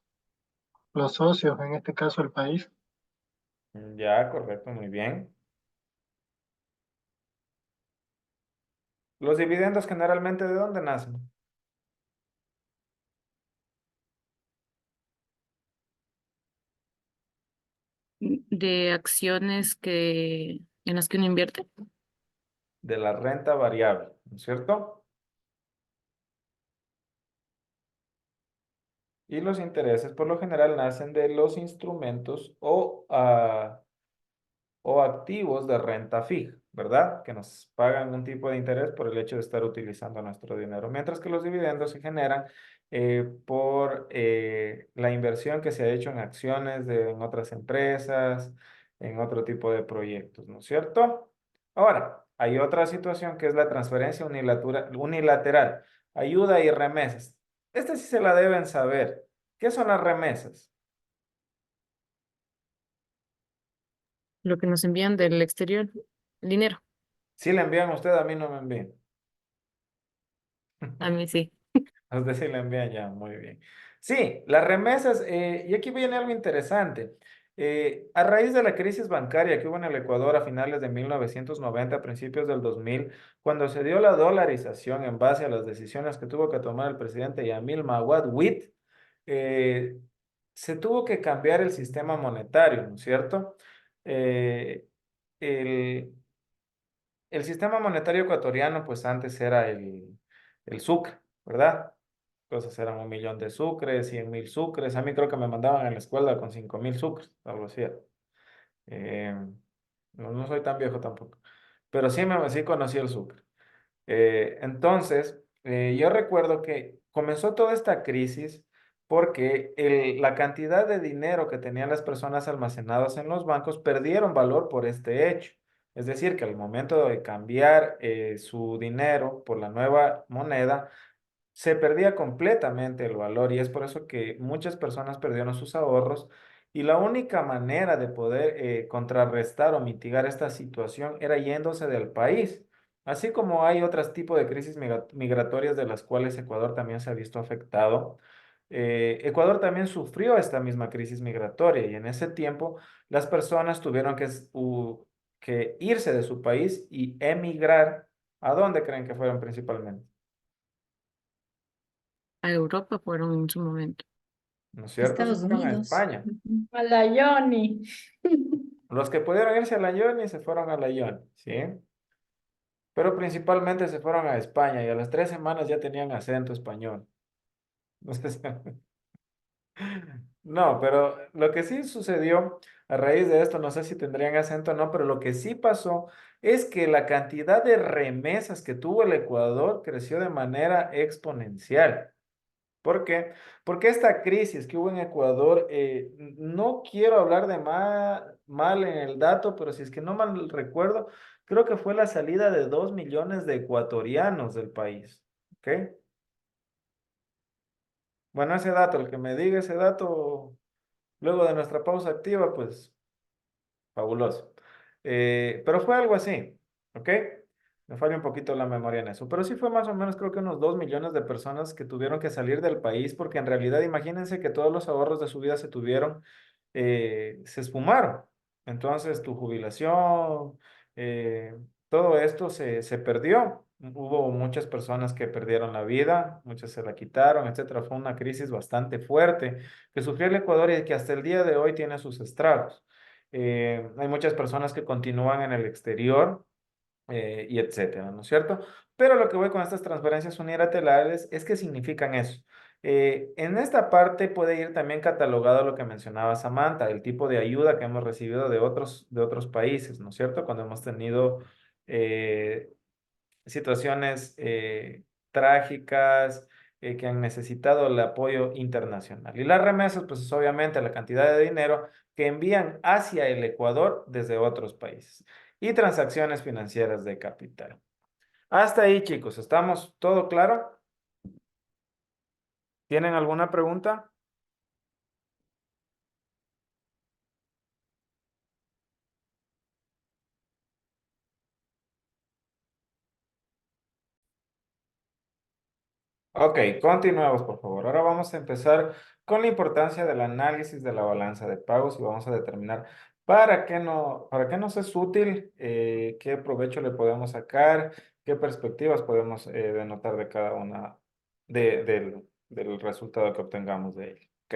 socios, en este caso el país. Ya, correcto, muy bien. Los dividendos generalmente, ¿de dónde nacen? De acciones en las que uno invierte. De la renta variable, ¿no es cierto? Y los intereses por lo general nacen de los instrumentos o activos de renta fija, ¿verdad? Que nos pagan un tipo de interés por el hecho de estar utilizando nuestro dinero, mientras que los dividendos se generan por la inversión que se ha hecho en acciones en otras empresas, en otro tipo de proyectos, ¿no es cierto? Ahora, hay otra situación que es la transferencia unilateral, ayuda y remesas. Esta sí se la deben saber. ¿Qué son las remesas? Lo que nos envían del exterior, el dinero. Si le envían a usted, a mí no me envían. A mí sí. A usted sí le envían ya, muy bien. Sí, las remesas, y aquí viene algo interesante. A raíz de la crisis bancaria que hubo en el Ecuador a finales de 1990, a principios del 2000, cuando se dio la dolarización en base a las decisiones que tuvo que tomar el presidente Yamil Maguad Wit, eh, se tuvo que cambiar el sistema monetario, ¿no es cierto? Eh, el, el sistema monetario ecuatoriano, pues antes era el sucre, ¿verdad? Entonces eran 1 millón de sucres, 100.000 sucres. A mí creo que me mandaban a la escuela con 5.000 sucres, algo así. Eh, no soy tan viejo tampoco, pero sí conocí el sucre. Entonces, yo recuerdo que comenzó toda esta crisis porque la cantidad de dinero que tenían las personas almacenadas en los bancos perdieron valor por este hecho. Es decir, que al momento de cambiar su dinero por la nueva moneda, se perdía completamente el valor y es por eso que muchas personas perdieron sus ahorros y la única manera de poder contrarrestar o mitigar esta situación era yéndose del país. Así como hay otros tipos de crisis migratorias de las cuales Ecuador también se ha visto afectado, Ecuador también sufrió esta misma crisis migratoria y en ese tiempo las personas tuvieron que irse de su país y emigrar. ¿A dónde creen que fueron principalmente? A Europa fueron en su momento. ¿No es cierto? Se Estados fueron a Unidos. España. Ujú. A la Yoni. Los que pudieron irse a la Yoni se fueron a la Yoni, ¿sí? Pero principalmente se fueron a España y a las 3 semanas ya tenían acento español. No sé si- No, pero lo que sí sucedió a raíz de esto, no sé si tendrían acento o no, pero lo que sí pasó es que la cantidad de remesas que tuvo el Ecuador creció de manera exponencial. ¿Por qué? Porque esta crisis que hubo en Ecuador, no quiero hablar de mal en el dato, pero si es que no mal recuerdo, creo que fue la salida de 2 millones de ecuatorianos del país. ¿Ok? Bueno, ese dato, el que me diga ese dato luego de nuestra pausa activa, pues fabuloso. Pero fue algo así, ¿ok? Me falla un poquito la memoria en eso, pero sí fue más o menos creo que unos 2 millones de personas que tuvieron que salir del país porque en realidad imagínense que todos los ahorros de su vida se esfumaron. Entonces tu jubilación, todo esto se perdió. Hubo muchas personas que perdieron la vida, muchas se la quitaron, etcétera. Fue una crisis bastante fuerte que sufrió el Ecuador y que hasta el día de hoy tiene sus estragos. Hay muchas personas que continúan en el exterior y etcétera, ¿no es cierto? Pero lo que voy con estas transferencias unilaterales es que significan eso. En esta parte puede ir también catalogado lo que mencionaba Samantha, el tipo de ayuda que hemos recibido de otros países, ¿no es cierto? Cuando hemos tenido eh, situaciones trágicas que han necesitado el apoyo internacional. Y las remesas, pues es obviamente la cantidad de dinero que envían hacia el Ecuador desde otros países. Y transacciones financieras de capital. Hasta ahí, chicos, ¿estamos todo claro? ¿Tienen alguna pregunta? Ok, continuemos, por favor. Ahora vamos a empezar con la importancia del análisis de la balanza de pagos y vamos a determinar para qué nos es útil, qué provecho le podemos sacar, qué perspectivas podemos denotar de cada una del resultado que obtengamos de ello. Ok,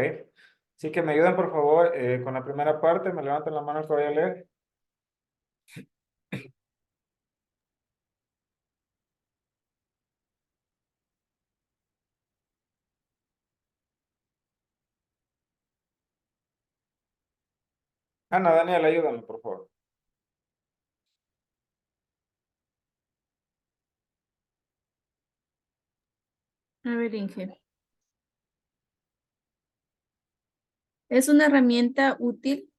así que me ayuden, por favor, con la primera parte. Me levantan la mano que voy a leer. Ana, Daniel, ayúdame, por favor. A ver, Inge. Es una herramienta útil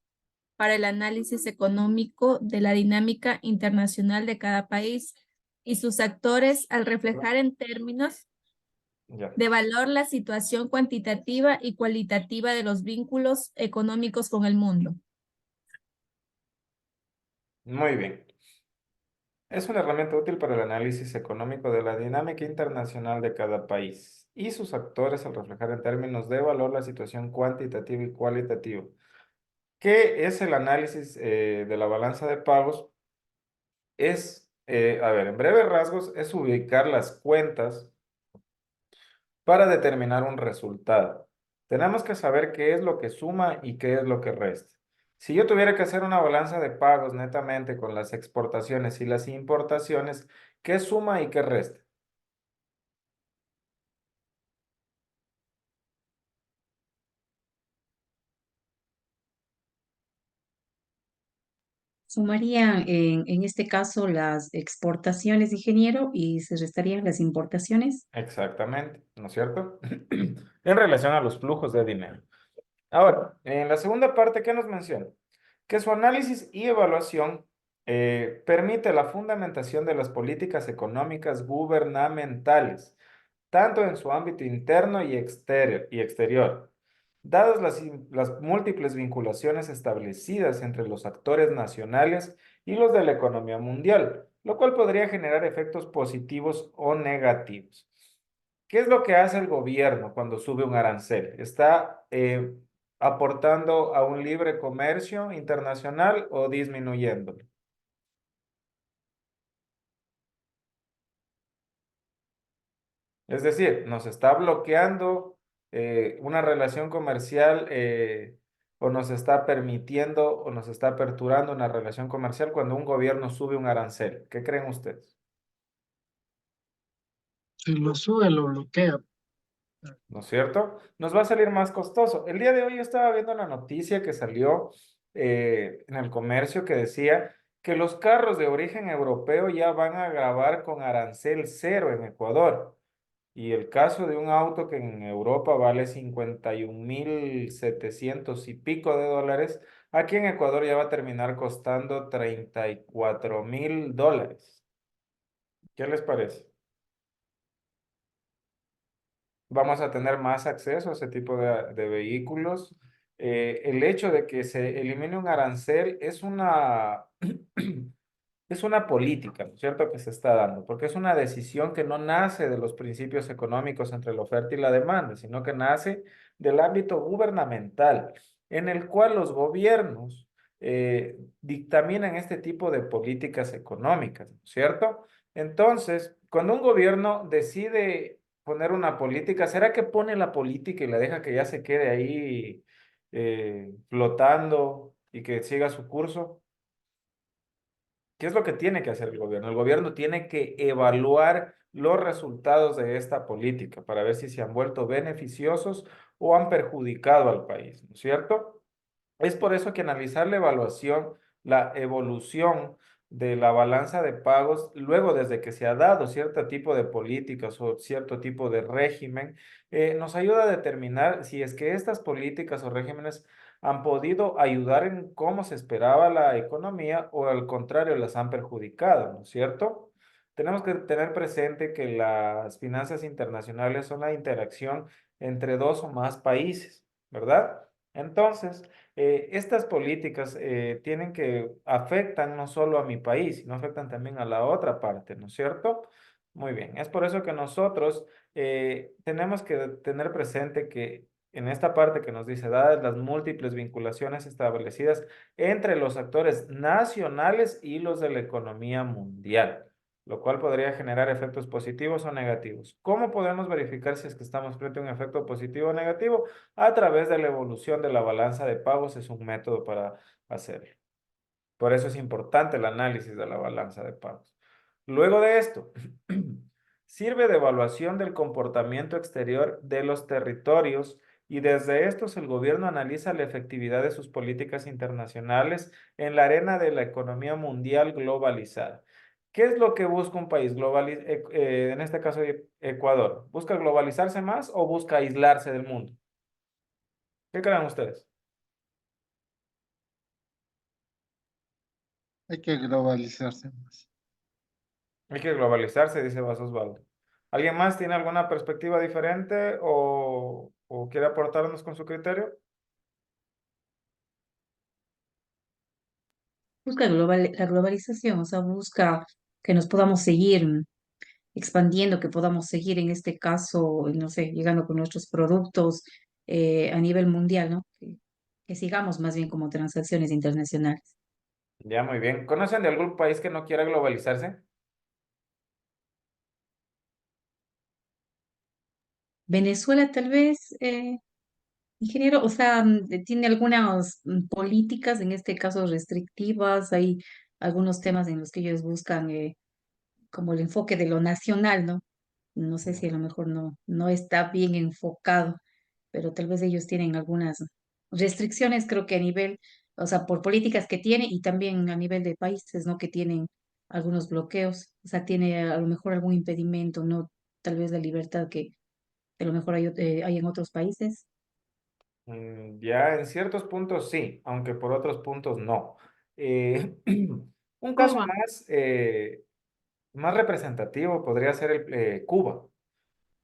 para el análisis económico de la dinámica internacional de cada país y sus actores al reflejar en términos Ya. de valor la situación cuantitativa y cualitativa de los vínculos económicos con el mundo. Muy bien. Es una herramienta útil para el análisis económico de la dinámica internacional de cada país y sus actores al reflejar en términos de valor la situación cuantitativa y cualitativa. ¿Qué es el análisis de la balanza de pagos? A ver, en breves rasgos, es ubicar las cuentas para determinar un resultado. Tenemos que saber qué es lo que suma y qué es lo que resta. Si yo tuviera que hacer una balanza de pagos netamente con las exportaciones y las importaciones, ¿qué suma y qué resta? Sumarían en este caso las exportaciones, ingeniero, y se restarían las importaciones. Exactamente, ¿no es cierto? En relación a los flujos de dinero. Ahora, en la segunda parte, ¿qué nos menciona? Que su análisis y evaluación permite la fundamentación de las políticas económicas gubernamentales, tanto en su ámbito interno y exterior, dadas las múltiples vinculaciones establecidas entre los actores nacionales y los de la economía mundial, lo cual podría generar efectos positivos o negativos. ¿Qué es lo que hace el gobierno cuando sube un arancel? ¿Está aportando a un libre comercio internacional o disminuyéndolo? Es decir, nos está bloqueando una relación comercial o nos está permitiendo o nos está aperturando una relación comercial cuando un gobierno sube un arancel. ¿Qué creen ustedes? Si lo sube, lo bloquea. ¿No es cierto? Nos va a salir más costoso. El día de hoy yo estaba viendo la noticia que salió en el comercio que decía que los carros de origen europeo ya van a grabar con arancel cero en Ecuador. Y el caso de un auto que en Europa vale 51.700 y pico de dólares, aquí en Ecuador ya va a terminar costando 34.000 dólares. ¿Qué les parece? Vamos a tener más acceso a ese tipo de vehículos. El hecho de que se elimine un arancel es una, es una política, ¿no es cierto?, que se está dando, porque es una decisión que no nace de los principios económicos entre la oferta y la demanda, sino que nace del ámbito gubernamental, en el cual los gobiernos dictaminan este tipo de políticas económicas, ¿no es cierto? Entonces, cuando un gobierno decide poner una política, ¿será que pone la política y la deja que ya se quede ahí flotando y que siga su curso? ¿Qué es lo que tiene que hacer el gobierno? El gobierno tiene que evaluar los resultados de esta política para ver si se han vuelto beneficiosos o han perjudicado al país, ¿no es cierto? Es por eso que analizar la evaluación, la evolución de la balanza de pagos, luego desde que se ha dado cierto tipo de políticas o cierto tipo de régimen, nos ayuda a determinar si es que estas políticas o regímenes han podido ayudar en cómo se esperaba la economía o al contrario las han perjudicado, ¿no es cierto? Tenemos que tener presente que las finanzas internacionales son la interacción entre dos o más países, ¿verdad? Entonces, estas políticas tienen que afectan no solo a mi país, sino afectan también a la otra parte, ¿no es cierto? Muy bien, es por eso que nosotros tenemos que tener presente que en esta parte que nos dice, dadas las múltiples vinculaciones establecidas entre los actores nacionales y los de la economía mundial, lo cual podría generar efectos positivos o negativos. ¿Cómo podemos verificar si es que estamos frente a un efecto positivo o negativo? A través de la evolución de la balanza de pagos es un método para hacerlo. Por eso es importante el análisis de la balanza de pagos. Luego de esto, sirve de evaluación del comportamiento exterior de los territorios y desde estos el gobierno analiza la efectividad de sus políticas internacionales en la arena de la economía mundial globalizada. ¿Qué es lo que busca un país en este caso Ecuador? ¿Busca globalizarse más o busca aislarse del mundo? ¿Qué creen ustedes? Hay que globalizarse más. Hay que globalizarse, dice Osvaldo. ¿Alguien más tiene alguna perspectiva diferente o quiere aportarnos con su criterio? Busca la globalización, o sea, busca que nos podamos seguir expandiendo, que podamos seguir en este caso, no sé, llegando con nuestros productos a nivel mundial, ¿no? Que sigamos más bien como transacciones internacionales. Ya, muy bien. ¿Conocen de algún país que no quiera globalizarse? Venezuela tal vez, Ingeniero, o sea, ¿tiene algunas políticas, en este caso restrictivas? Hay algunos temas en los que ellos buscan como el enfoque de lo nacional, ¿no? No sé si a lo mejor no está bien enfocado, pero tal vez ellos tienen algunas restricciones, creo que a nivel, o sea, por políticas que tiene y también a nivel de países, ¿no? Que tienen algunos bloqueos, o sea, tiene a lo mejor algún impedimento, ¿no? Tal vez la libertad que a lo mejor hay en otros países. Ya en ciertos puntos sí, aunque por otros puntos no. Eh, un caso Cuba. más representativo podría ser Cuba.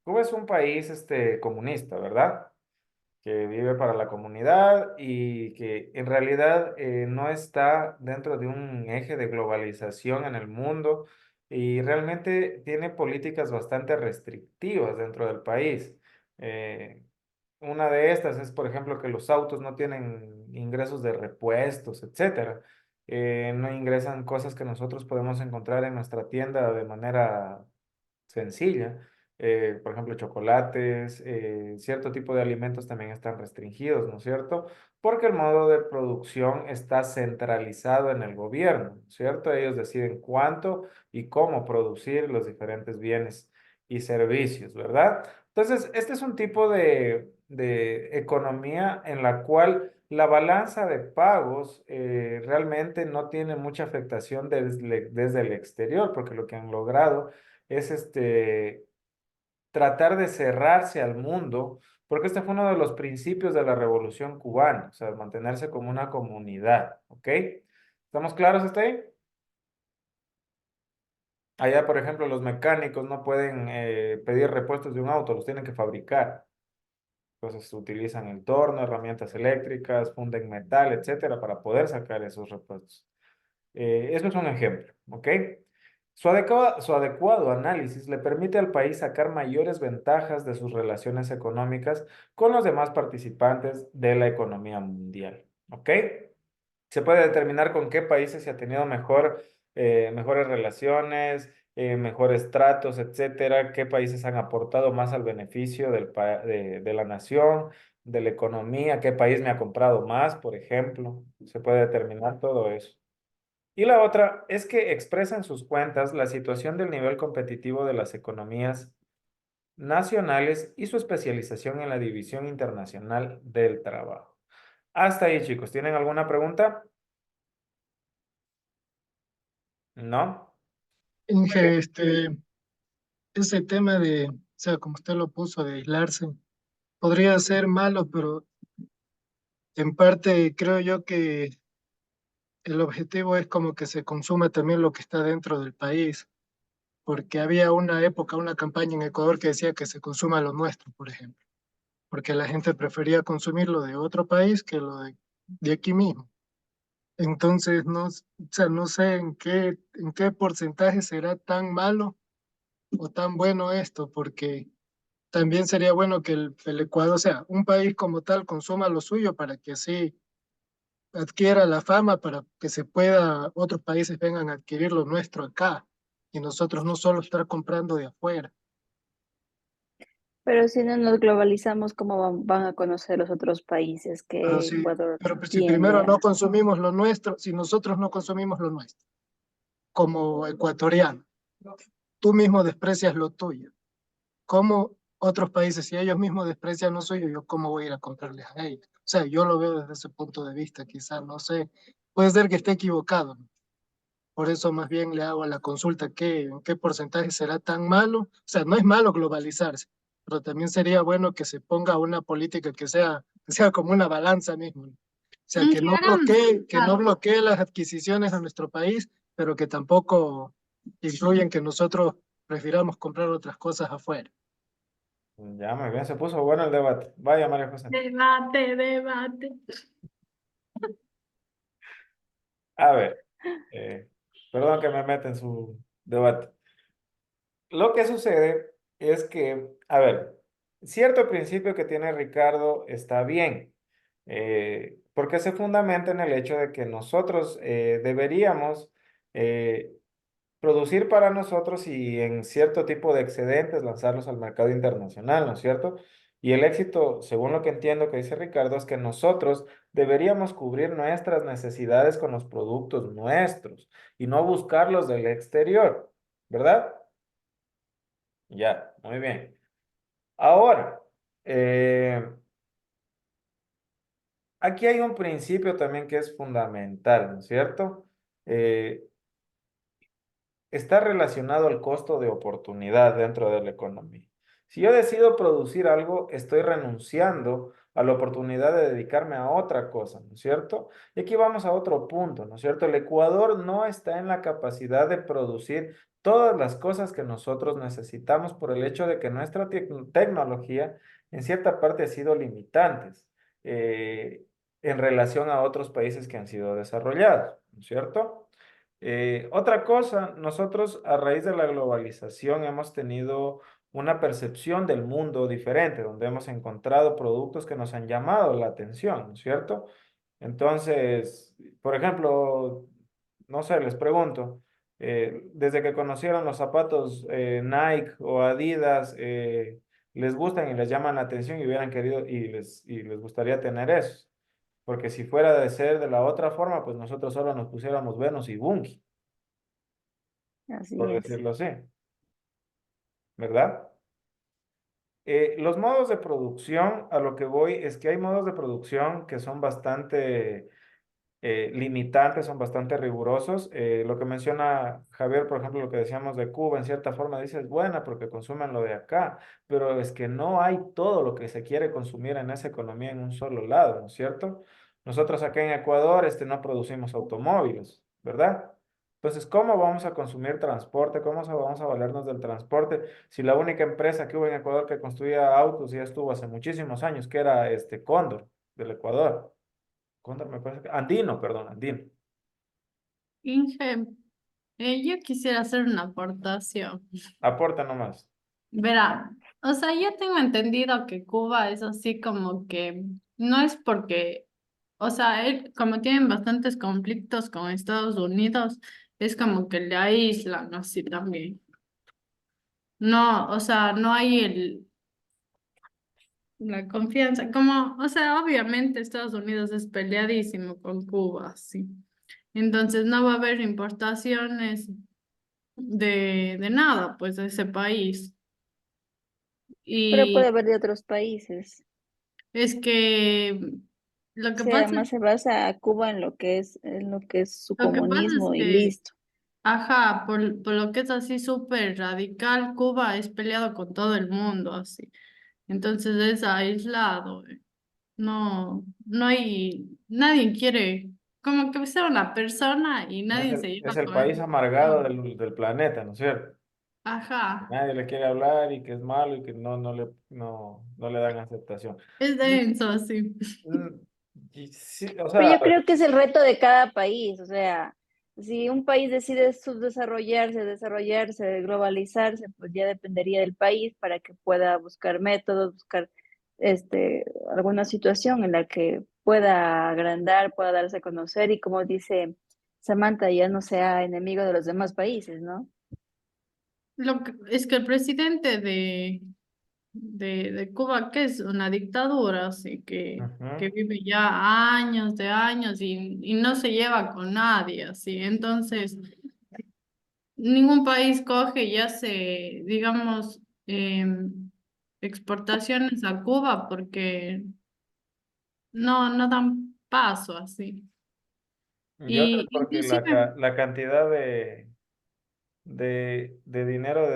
Cuba es un país comunista, ¿verdad? Que vive para la comunidad y que en realidad no está dentro de un eje de globalización en el mundo y realmente tiene políticas bastante restrictivas dentro del país. Eh, una de estas es, por ejemplo, que los autos no tienen ingresos de repuestos, etcétera. No ingresan cosas que nosotros podemos encontrar en nuestra tienda de manera sencilla. Por ejemplo, chocolates, cierto tipo de alimentos también están restringidos, ¿no es cierto? Porque el modo de producción está centralizado en el gobierno, ¿no es cierto? Ellos deciden cuánto y cómo producir los diferentes bienes y servicios, ¿verdad? Entonces, este es un tipo de economía en la cual la balanza de pagos realmente no tiene mucha afectación desde el exterior, porque lo que han logrado es tratar de cerrarse al mundo, porque este fue uno de los principios de la Revolución Cubana, o sea, mantenerse como una comunidad, ¿ok? ¿Estamos claros hasta ahí? Allá, por ejemplo, los mecánicos no pueden pedir repuestos de un auto, los tienen que fabricar. Entonces utilizan el torno, herramientas eléctricas, funden metal, etcétera, para poder sacar esos repuestos. Eso es un ejemplo, ¿ok? Su adecuado análisis le permite al país sacar mayores ventajas de sus relaciones económicas con los demás participantes de la economía mundial, ¿ok? Se puede determinar con qué países se ha tenido mejores relaciones, mejores tratos, etcétera, qué países han aportado más al beneficio de la nación, de la economía, qué país me ha comprado más, por ejemplo. Se puede determinar todo eso. Y la otra es que expresa en sus cuentas la situación del nivel competitivo de las economías nacionales y su especialización en la división internacional del trabajo. Hasta ahí, chicos. ¿Tienen alguna pregunta? ¿No? Muy bien. Inge, ese tema de, o sea, como usted lo puso, de aislarse, podría ser malo, pero en parte creo yo que el objetivo es como que se consuma también lo que está dentro del país, porque había una época, una campaña en Ecuador que decía que se consuma lo nuestro, por ejemplo, porque la gente prefería consumir lo de otro país que lo de aquí mismo. Entonces, no, o sea, no sé en qué porcentaje será tan malo o tan bueno esto, porque también sería bueno que el Ecuador, o sea, un país como tal consuma lo suyo para que así adquiera la fama, para que se pueda, otros países vengan a adquirir lo nuestro acá y nosotros no solo estar comprando de afuera. Pero si no nos globalizamos, ¿cómo van a conocer los otros países Pero que si, Ecuador pero pues si tiende primero no a... consumimos lo nuestro, si nosotros no consumimos lo nuestro, como ecuatoriano, tú mismo desprecias lo tuyo. ¿Cómo otros países, si ellos mismos desprecian lo suyo, yo cómo voy a ir a comprarles a ellos? O sea, yo lo veo desde ese punto de vista, quizás, no sé, puede ser que esté equivocado, ¿no? Por eso más bien le hago la consulta, ¿en qué porcentaje será tan malo? O sea, no es malo globalizarse, pero también sería bueno que se ponga una política que sea como una balanza mismo, ¿no? O sea, Ingeniero, que no bloquee las adquisiciones a nuestro país, pero que tampoco influya en que nosotros prefiramos comprar otras cosas afuera. Ya, muy bien, se puso bueno el debate. Vaya, María José. debate, debate. A ver, perdón que me meta en su debate. Lo que sucede es que, a ver, cierto principio que tiene Ricardo está bien, porque se fundamenta en el hecho de que nosotros deberíamos eh, producir para nosotros y en cierto tipo de excedentes lanzarlos al mercado internacional, ¿no es cierto? Y el éxito, según lo que entiendo que dice Ricardo, es que nosotros deberíamos cubrir nuestras necesidades con los productos nuestros y no buscarlos del exterior, ¿verdad? Ya, muy bien. Ahora, eh, aquí hay un principio también que es fundamental, ¿no es cierto? Eh, Está relacionado al costo de oportunidad dentro de la economía. Si yo decido producir algo, estoy renunciando a la oportunidad de dedicarme a otra cosa, ¿no es cierto? Y aquí vamos a otro punto, ¿no es cierto? El Ecuador no está en la capacidad de producir todas las cosas que nosotros necesitamos por el hecho de que nuestra tecnología en cierta parte ha sido limitantes en relación a otros países que han sido desarrollados, ¿no es cierto? Otra cosa, nosotros a raíz de la globalización hemos tenido una percepción del mundo diferente, donde hemos encontrado productos que nos han llamado la atención, ¿no es cierto? Entonces, por ejemplo, no sé, les pregunto, desde que conocieron los zapatos Nike o Adidas, ¿les gustan y les llaman la atención y hubieran querido y les gustaría tener eso? Porque si fuera de ser de la otra forma, pues nosotros solo nos pusiéramos Venus y Bunky, Así por es. decirlo así, ¿verdad? Los modos de producción, a lo que voy es que hay modos de producción que son bastante limitantes, son bastante rigurosos. Lo que menciona Javier, por ejemplo, lo que decíamos de Cuba, en cierta forma dice es buena porque consumen lo de acá, pero es que no hay todo lo que se quiere consumir en esa economía en un solo lado, ¿no es cierto? Nosotros acá en Ecuador no producimos automóviles, ¿verdad? Entonces, ¿cómo vamos a consumir transporte? Vamos a valernos del transporte si la única empresa que hubo en Ecuador que construía autos ya estuvo hace muchísimos años, que era Cóndor del Ecuador? Cóndor me parece que... Andino, perdón, Andino. Inge, yo quisiera hacer una aportación. Aporta nomás. Verá, o sea, yo tengo entendido que Cuba es así como que no es porque, o sea, él, como tienen bastantes conflictos con Estados Unidos, es como que le aíslan así también. No, o sea, no hay la confianza, como, o sea, obviamente Estados Unidos es peleadísimo con Cuba, sí. Entonces no va a haber importaciones de nada, pues, de ese país. Pero puede Y haber de otros países. es que lo O que sea, pasa, además se basa a Cuba en lo que es su lo que pasa es comunismo y que, listo. ajá, por lo que es así súper radical, Cuba es peleado con todo el mundo, así. Entonces es aislado. No, no hay, nadie quiere, como que sea una persona y nadie se Es lleva el con él. país amargado del planeta, ¿no es cierto? Ajá, Nadie le quiere hablar y que es malo y que no le dan aceptación. es Y, denso, así. mm, y sí, o Pero sea, yo creo que es el reto de cada país. O sea, si un país decide subdesarrollarse, desarrollarse, globalizarse, pues ya dependería del país para que pueda buscar métodos, buscar alguna situación en la que pueda agrandar, pueda darse a conocer y como dice Samantha, ya no sea enemigo de los demás países, ¿no? Es que el presidente de Cuba, que es una dictadura, así que ujú. vive ya años de años y no se lleva con nadie, así. Entonces, ningún país coge y hace, digamos, exportaciones a Cuba porque no dan paso así. Y otra Y porque inclusive, la cantidad de dinero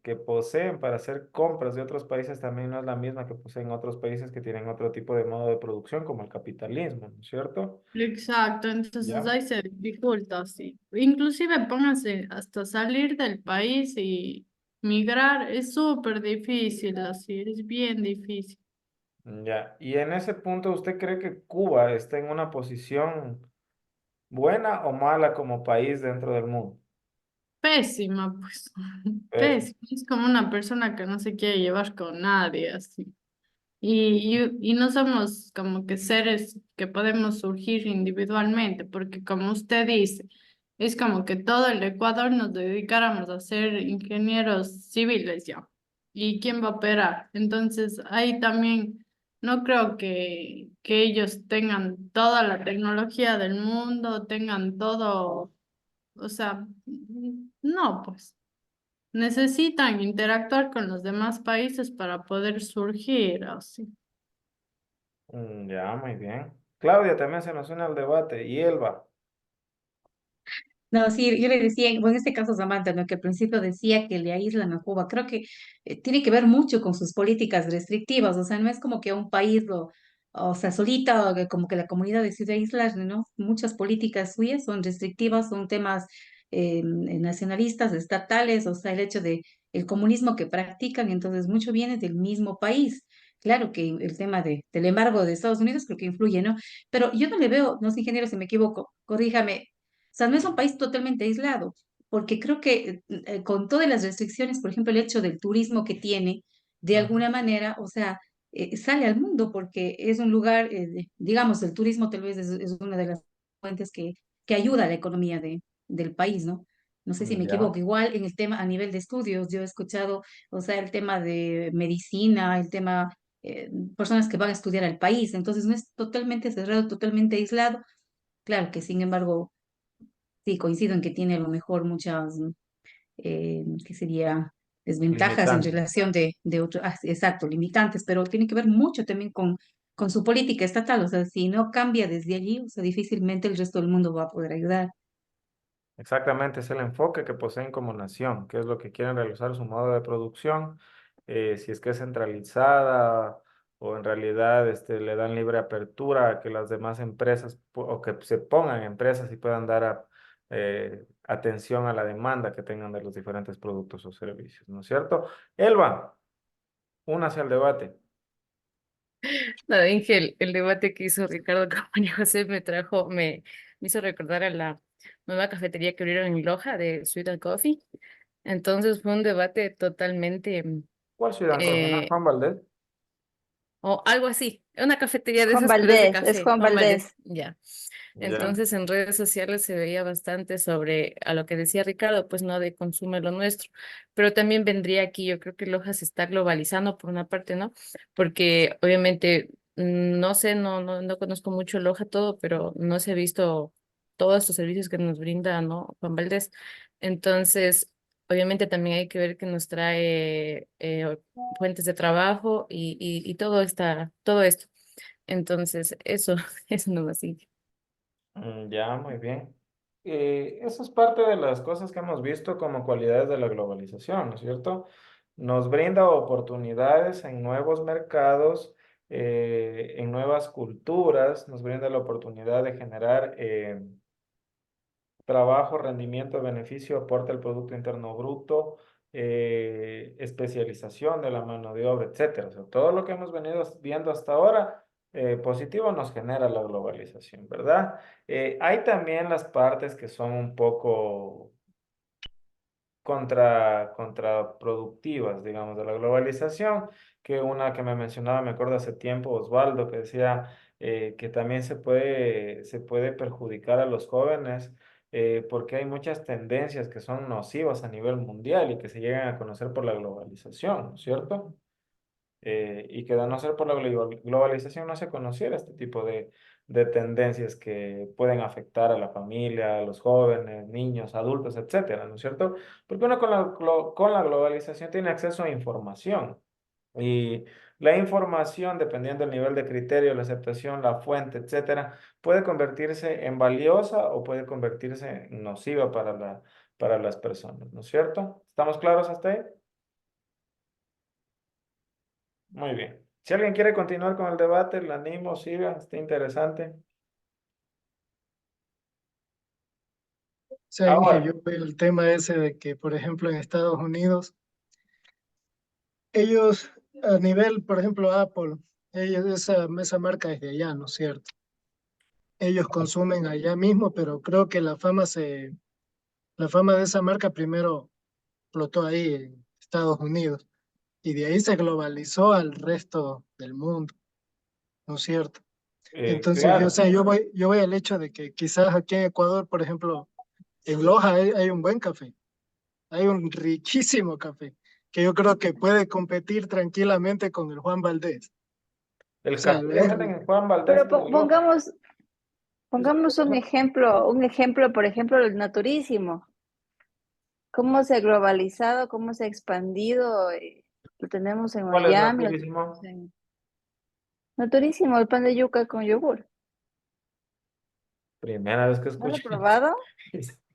que poseen para hacer compras de otros países también no es la misma que poseen otros países que tienen otro tipo de modo de producción, como el capitalismo, ¿no es cierto? exacto, entonces ¿Ya? ahí se dificulta así. Inclusive pónganse hasta salir del país y migrar es súper difícil así, es bien difícil. Ya. Y en ese punto, ¿usted cree que Cuba está en una posición buena o mala como país dentro del mundo? Pésima, pues, Pues, pésima. Es como una persona que no se quiere llevar con nadie así. Y no somos como que seres que podemos surgir individualmente, porque como usted dice, es como que todo el Ecuador nos dedicáramos a ser ingenieros civiles ya. ¿Y quién va a operar? Entonces, ahí también no creo que ellos tengan toda la tecnología del mundo, tengan todo, o sea, no, pues. Necesitan interactuar con los demás países para poder surgir, así. Ya, muy bien. Claudia también se nos une al debate. Y Elba. No, sí, yo le decía, bueno, en este caso Samantha, ¿no? Que al principio decía que le aíslan a Cuba. Creo que tiene que ver mucho con sus políticas restrictivas, o sea, no es como que un país o sea, solita, o que como que la comunidad decide aislarle, ¿no? Muchas políticas suyas son restrictivas, son temas nacionalistas, estatales, o sea, el hecho de el comunismo que practican, entonces mucho viene del mismo país. Claro que el tema del embargo de Estados Unidos creo que influye, ¿no? Pero yo no le veo, no sé, ingeniero, si me equivoco, corríjame, o sea, no es un país totalmente aislado, porque creo que con todas las restricciones, por ejemplo, el hecho del turismo que tiene, de Ujú. alguna manera, o sea, sale al mundo porque es un lugar, digamos, el turismo tal vez es una de las fuentes que ayuda a la economía del país, ¿no? No sé si me Ya, equivoco. Igual en el tema a nivel de estudios, yo he escuchado, o sea, el tema de medicina, el tema, personas que van a estudiar al país, entonces no es totalmente cerrado, totalmente aislado. Claro que, sin embargo, sí, coincido en que tiene a lo mejor muchas, ¿qué sería? Desventajas en limitante. relación de otros, exacto, limitantes, pero tiene que ver mucho también con su política estatal. O sea, si no cambia desde allí, o sea, difícilmente el resto del mundo va a poder ayudar. Exactamente, es el enfoque que poseen como nación, que es lo que quieren realizar su modo de producción, si es que es centralizada o en realidad le dan libre apertura a que las demás empresas o que se pongan empresas y puedan dar atención a la demanda que tengan de los diferentes productos o servicios, ¿no es cierto? Elba, únase al debate. Nada, Inge, el debate que hizo Ricardo con María José me hizo recordar a la nueva cafetería que abrieron en Loja de Sweet and Coffee. Entonces fue un debate totalmente, ¿Cuál ciudad, Corfina? eh, Juan Valdez. o algo así, una cafetería de Juan esas, pero es de Valdés, es café, Juan Juan Valdez, Valdés. ya. Ya. Entonces en redes sociales se veía bastante sobre a lo que decía Ricardo, pues no de consume lo nuestro, pero también vendría aquí, yo creo que Loja se está globalizando por una parte, ¿no? Porque obviamente, no sé, no conozco mucho Loja todo, pero no se ha visto todos estos servicios que nos brinda, ¿no? Juan Valdez. Entonces, obviamente también hay que ver que nos trae fuentes de trabajo y todo esto. Entonces, eso, eso no así. Ya, muy bien. Eso es parte de las cosas que hemos visto como cualidades de la globalización, ¿no es cierto? Nos brinda oportunidades en nuevos mercados, en nuevas culturas, nos brinda la oportunidad de generar trabajo, rendimiento, beneficio, aporte al Producto Interno Bruto, especialización de la mano de obra, etcétera. O sea, todo lo que hemos venido viendo hasta ahora, positivo nos genera la globalización, ¿verdad? Hay también las partes que son un poco contraproductivas, digamos, de la globalización, que una que me mencionaba, me acuerdo hace tiempo, Osvaldo, que decía que también se puede perjudicar a los jóvenes porque hay muchas tendencias que son nocivas a nivel mundial y que se llegan a conocer por la globalización, ¿no es cierto? Y que de no ser por la globalización no se conociera este tipo de tendencias que pueden afectar a la familia, a los jóvenes, niños, adultos, etcétera, ¿no es cierto? Porque uno con la globalización tiene acceso a información y la información, dependiendo del nivel de criterio, la aceptación, la fuente, etcétera, puede convertirse en valiosa o puede convertirse en nociva para las personas, ¿no es cierto? ¿Estamos claros hasta ahí? Muy bien. Si alguien quiere continuar con el debate, le animo, siga, está interesante. O sea, Inge, yo Ahora, veo el tema ese de que, por ejemplo, en Estados Unidos, ellos a nivel, por ejemplo, Apple, esa marca es de allá, ¿no es cierto? Ellos consumen allá mismo, pero creo que la fama de esa marca primero explotó ahí en Estados Unidos y de ahí se globalizó al resto del mundo, ¿no es cierto? Entonces, o claro, sea, yo voy al hecho de que quizás aquí en Ecuador, por ejemplo, en Loja hay un buen café, hay un riquísimo café, que yo creo que puede competir tranquilamente con el Juan Valdés. O El sea, café en Juan Valdés. Pero y el otro. pongamos un ejemplo, por ejemplo, el naturísimo. ¿Cómo se ha globalizado, cómo se ha expandido? Lo tenemos en ¿Cuál es Miami, lo naturísimo? tenemos en... Naturísimo, el pan de yuca con yogur. Primera vez que ¿No lo he escucho. probado?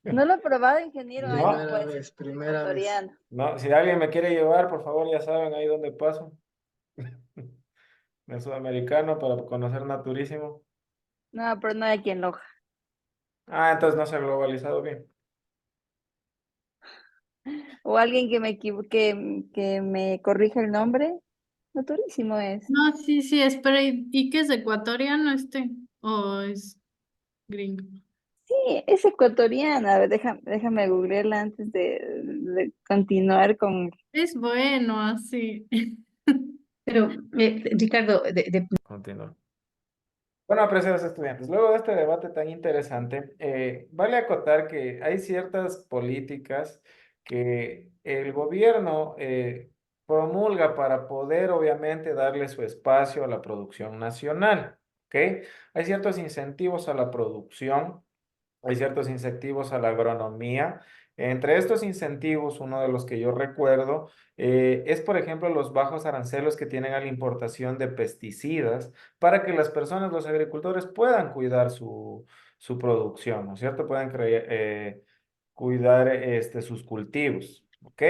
No lo he probado, ingeniero. Ay, no No, puede ser primera vez. ecuatoriano. no, si alguien me quiere llevar, por favor, ya saben ahí dónde paso. El sudamericano para conocer naturísimo. No, pero no hay quien Loja. Ah, entonces no se ha globalizado bien. O alguien que que me corrija el nombre. Naturísimo es. No, sí, sí, espera, ¿y qué es ecuatoriano este? ¿O es gringo? Sí, es ecuatoriana. A ver, déjame googlearla antes de continuar con... Es bueno, así. Pero, Ricardo, Continúo. Bueno, apreciados estudiantes, luego de este debate tan interesante, vale acotar que hay ciertas políticas que el gobierno promulga para poder, obviamente, darle su espacio a la producción nacional, ¿ok? Hay ciertos incentivos a la producción. Hay ciertos incentivos a la agronomía. Entre estos incentivos, uno de los que yo recuerdo es, por ejemplo, los bajos aranceles que tienen a la importación de pesticidas para que las personas, los agricultores, puedan cuidar su producción, ¿no es cierto? Puedan cuidar sus cultivos, ¿ok?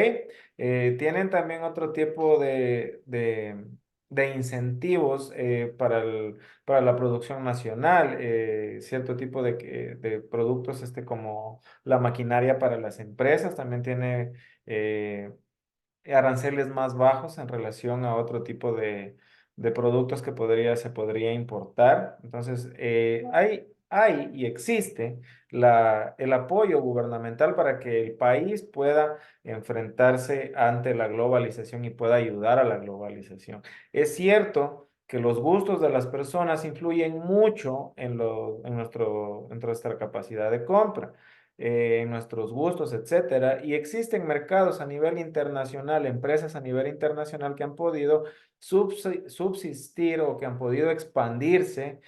Tienen también otro tipo de incentivos para la producción nacional, cierto tipo de productos como la maquinaria para las empresas, también tiene aranceles más bajos en relación a otro tipo de productos que se podría importar. Entonces, hay y existe el apoyo gubernamental para que el país pueda enfrentarse ante la globalización y pueda ayudar a la globalización. Es cierto que los gustos de las personas influyen mucho en nuestra capacidad de compra, en nuestros gustos, etcétera. Y existen mercados a nivel internacional, empresas a nivel internacional que han podido subsistir o que han podido expandirse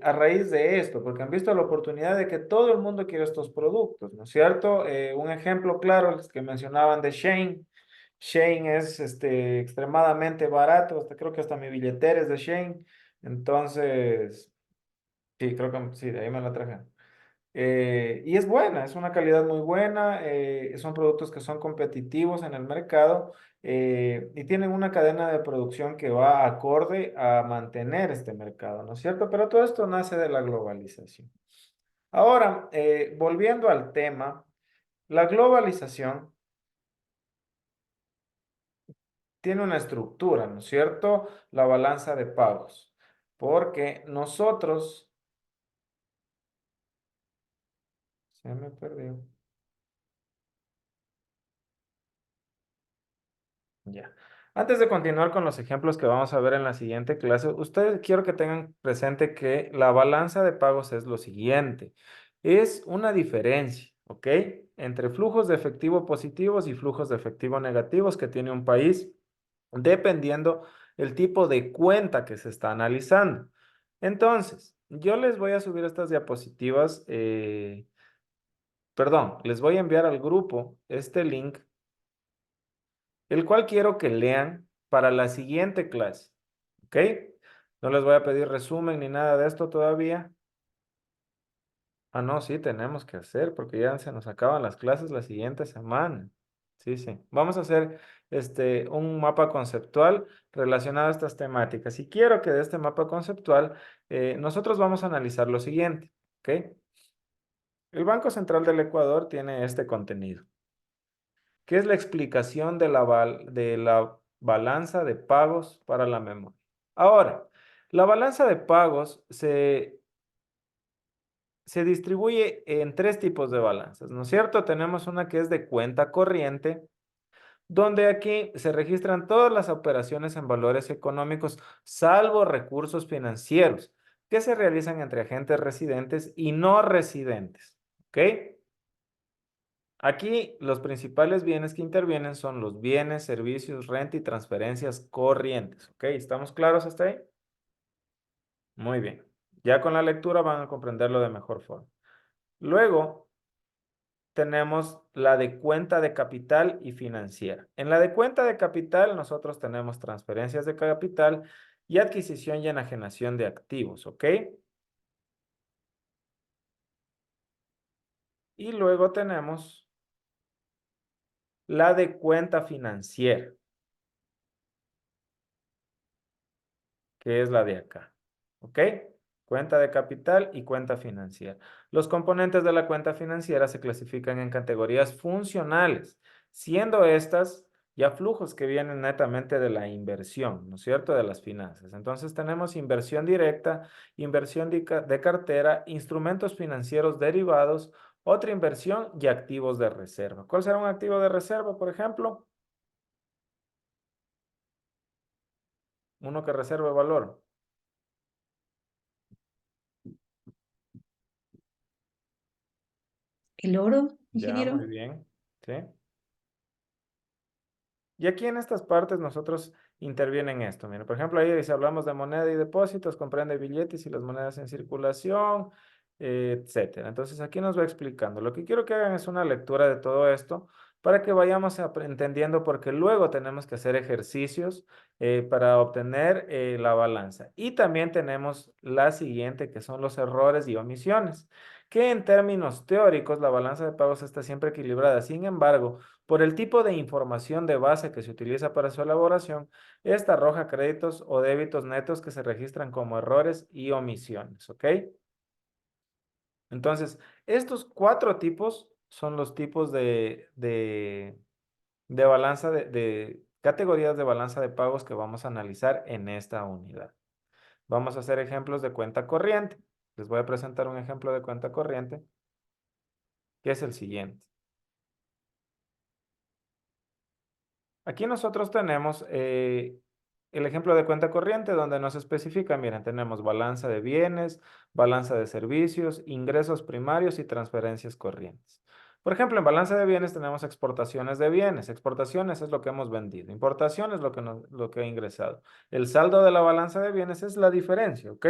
a raíz de esto, porque han visto la oportunidad de que todo el mundo quiere estos productos, ¿no es cierto? Un ejemplo claro, el que mencionaban de Shane. Shane es extremadamente barato, creo que hasta mi billetera es de Shane. Entonces, sí, creo que sí, de ahí me la traje. Y es buena, es una calidad muy buena, son productos que son competitivos en el mercado y tienen una cadena de producción que va acorde a mantener este mercado, ¿no es cierto? Pero todo esto nace de la globalización. Ahora, volviendo al tema, la globalización tiene una estructura, ¿no es cierto? La balanza de pagos, porque nosotros... Se me perdió. Ya. Antes de continuar con los ejemplos que vamos a ver en la siguiente clase, ustedes quiero que tengan presente que la balanza de pagos es lo siguiente. Es una diferencia, ¿ok? Entre flujos de efectivo positivos y flujos de efectivo negativos que tiene un país, dependiendo el tipo de cuenta que se está analizando. Entonces, yo les voy a subir estas diapositivas, perdón, les voy a enviar al grupo este link el cual quiero que lean para la siguiente clase, ¿ok? No les voy a pedir resumen ni nada de esto todavía. Ah, no, sí, tenemos que hacer porque ya se nos acaban las clases la siguiente semana. Sí, sí. Vamos a hacer un mapa conceptual relacionado a estas temáticas. Y quiero que de este mapa conceptual nosotros vamos a analizar lo siguiente, ¿ok? El Banco Central del Ecuador tiene este contenido. ¿Qué es la explicación de la balanza de pagos para la memoria? Ahora, la balanza de pagos se distribuye en tres tipos de balanzas, ¿no es cierto? Tenemos una que es de cuenta corriente, donde aquí se registran todas las operaciones en valores económicos, salvo recursos financieros, que se realizan entre agentes residentes y no residentes, ¿ok? Aquí los principales bienes que intervienen son los bienes, servicios, renta y transferencias corrientes. ¿Ok? ¿Estamos claros hasta ahí? Muy bien. Ya con la lectura van a comprenderlo de mejor forma. Luego tenemos la de cuenta de capital y financiera. En la de cuenta de capital nosotros tenemos transferencias de capital y adquisición y enajenación de activos. ¿Ok? Y luego tenemos la de cuenta financiera, que es la de acá. ¿Ok? Cuenta de capital y cuenta financiera. Los componentes de la cuenta financiera se clasifican en categorías funcionales, siendo estas ya flujos que vienen netamente de la inversión, ¿no es cierto? De las finanzas. Entonces tenemos inversión directa, inversión de cartera, instrumentos financieros derivados, otra inversión y activos de reserva. ¿Cuál será un activo de reserva, por ejemplo? Uno que reserve valor. ¿El oro, Ya, ingeniero? muy bien. ¿Sí? Y aquí en estas partes nosotros intervienen esto. Miren, por ejemplo, ahí si hablamos de moneda y depósitos, comprende billetes y las monedas en circulación, etcétera. Entonces aquí nos va explicando. Lo que quiero que hagan es una lectura de todo esto para que vayamos entendiendo porque luego tenemos que hacer ejercicios para obtener la balanza. Y también tenemos la siguiente que son los errores y omisiones, que en términos teóricos la balanza de pagos está siempre equilibrada. Sin embargo, por el tipo de información de base que se utiliza para su elaboración, esta arroja créditos o débitos netos que se registran como errores y omisiones, ¿ok? Entonces, estos 4 tipos son los tipos de balanza de categorías de balanza de pagos que vamos a analizar en esta unidad. Vamos a hacer ejemplos de cuenta corriente. Les voy a presentar un ejemplo de cuenta corriente, que es el siguiente. Aquí nosotros tenemos el ejemplo de cuenta corriente donde nos especifica, miren, tenemos balanza de bienes, balanza de servicios, ingresos primarios y transferencias corrientes. Por ejemplo, en balanza de bienes tenemos exportaciones de bienes. Exportaciones es lo que hemos vendido. Importación es lo que ha ingresado. El saldo de la balanza de bienes es la diferencia, ¿ok?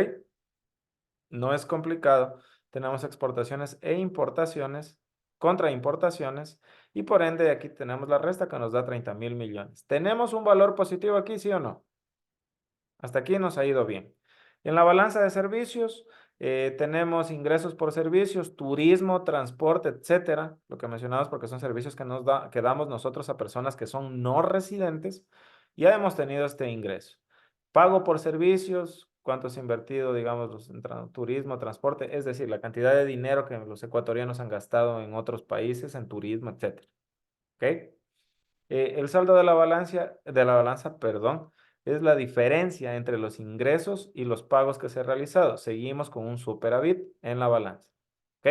No es complicado. Tenemos exportaciones e importaciones contra importaciones y por ende aquí tenemos la resta que nos da 30.000 millones. ¿Tenemos un valor positivo aquí, sí o no? Hasta aquí nos ha ido bien. En la balanza de servicios tenemos ingresos por servicios, turismo, transporte, etcétera. Lo que mencionamos porque son servicios que damos nosotros a personas que son no residentes. Ya hemos tenido este ingreso. Pago por servicios, cuánto se ha invertido, digamos, en turismo, transporte, es decir, la cantidad de dinero que los ecuatorianos han gastado en otros países, en turismo, etcétera. ¿Ok? El saldo de la balanza, perdón, es la diferencia entre los ingresos y los pagos que se han realizado. Seguimos con un superávit en la balanza. ¿Ok?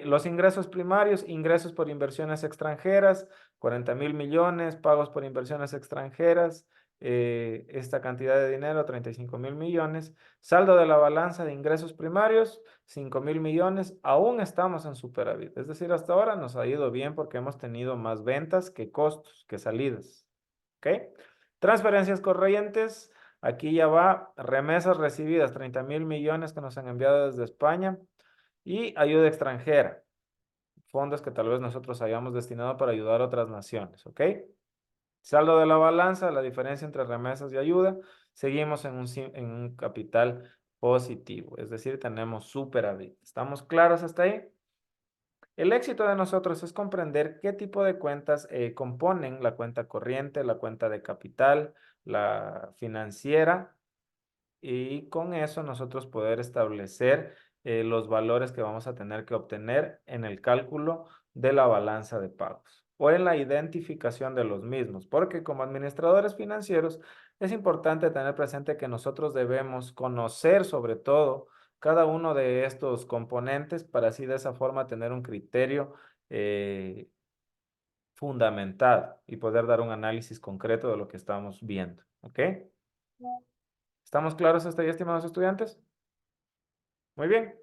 Los ingresos primarios, ingresos por inversiones extranjeras, 40.000 millones, pagos por inversiones extranjeras, esta cantidad de dinero, 35.000 millones. Saldo de la balanza de ingresos primarios, 5.000 millones. Aún estamos en superávit. Es decir, hasta ahora nos ha ido bien porque hemos tenido más ventas que costos, que salidas. ¿Ok? Transferencias corrientes. Aquí ya va remesas recibidas, 30.000 millones que nos han enviado desde España. Y ayuda extranjera, fondos que tal vez nosotros hayamos destinado para ayudar a otras naciones, ¿ok? Saldo de la balanza, la diferencia entre remesas y ayuda, seguimos en un capital positivo, es decir, tenemos superávit. ¿Estamos claros hasta ahí? El éxito de nosotros es comprender qué tipo de cuentas componen la cuenta corriente, la cuenta de capital, la financiera, y con eso nosotros poder establecer los valores que vamos a tener que obtener en el cálculo de la balanza de pagos o en la identificación de los mismos, porque como administradores financieros es importante tener presente que nosotros debemos conocer sobre todo cada uno de estos componentes para así de esa forma tener un criterio fundamentado y poder dar un análisis concreto de lo que estamos viendo, ¿ok? ¿Estamos claros hasta ahí, estimados estudiantes? Muy bien.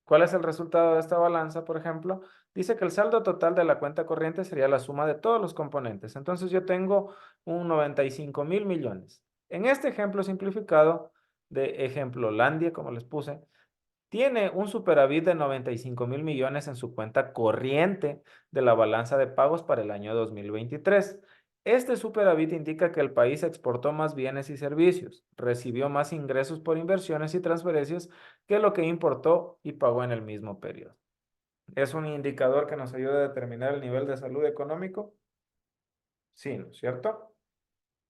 ¿Cuál es el resultado de esta balanza, por ejemplo? Dice que el saldo total de la cuenta corriente sería la suma de todos los componentes. Entonces yo tengo un 95.000 millones. En este ejemplo simplificado, de ejemplo Landia, como les puse, tiene un superávit de 95.000 millones en su cuenta corriente de la balanza de pagos para el año 2023. Este superávit indica que el país exportó más bienes y servicios, recibió más ingresos por inversiones y transferencias que lo que importó y pagó en el mismo periodo. ¿Es un indicador que nos ayuda a determinar el nivel de salud económico? Sí, ¿no es cierto?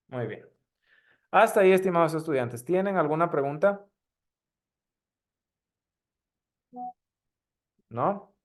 Muy bien. Hasta ahí, estimados estudiantes. ¿Tienen alguna pregunta? ¿No?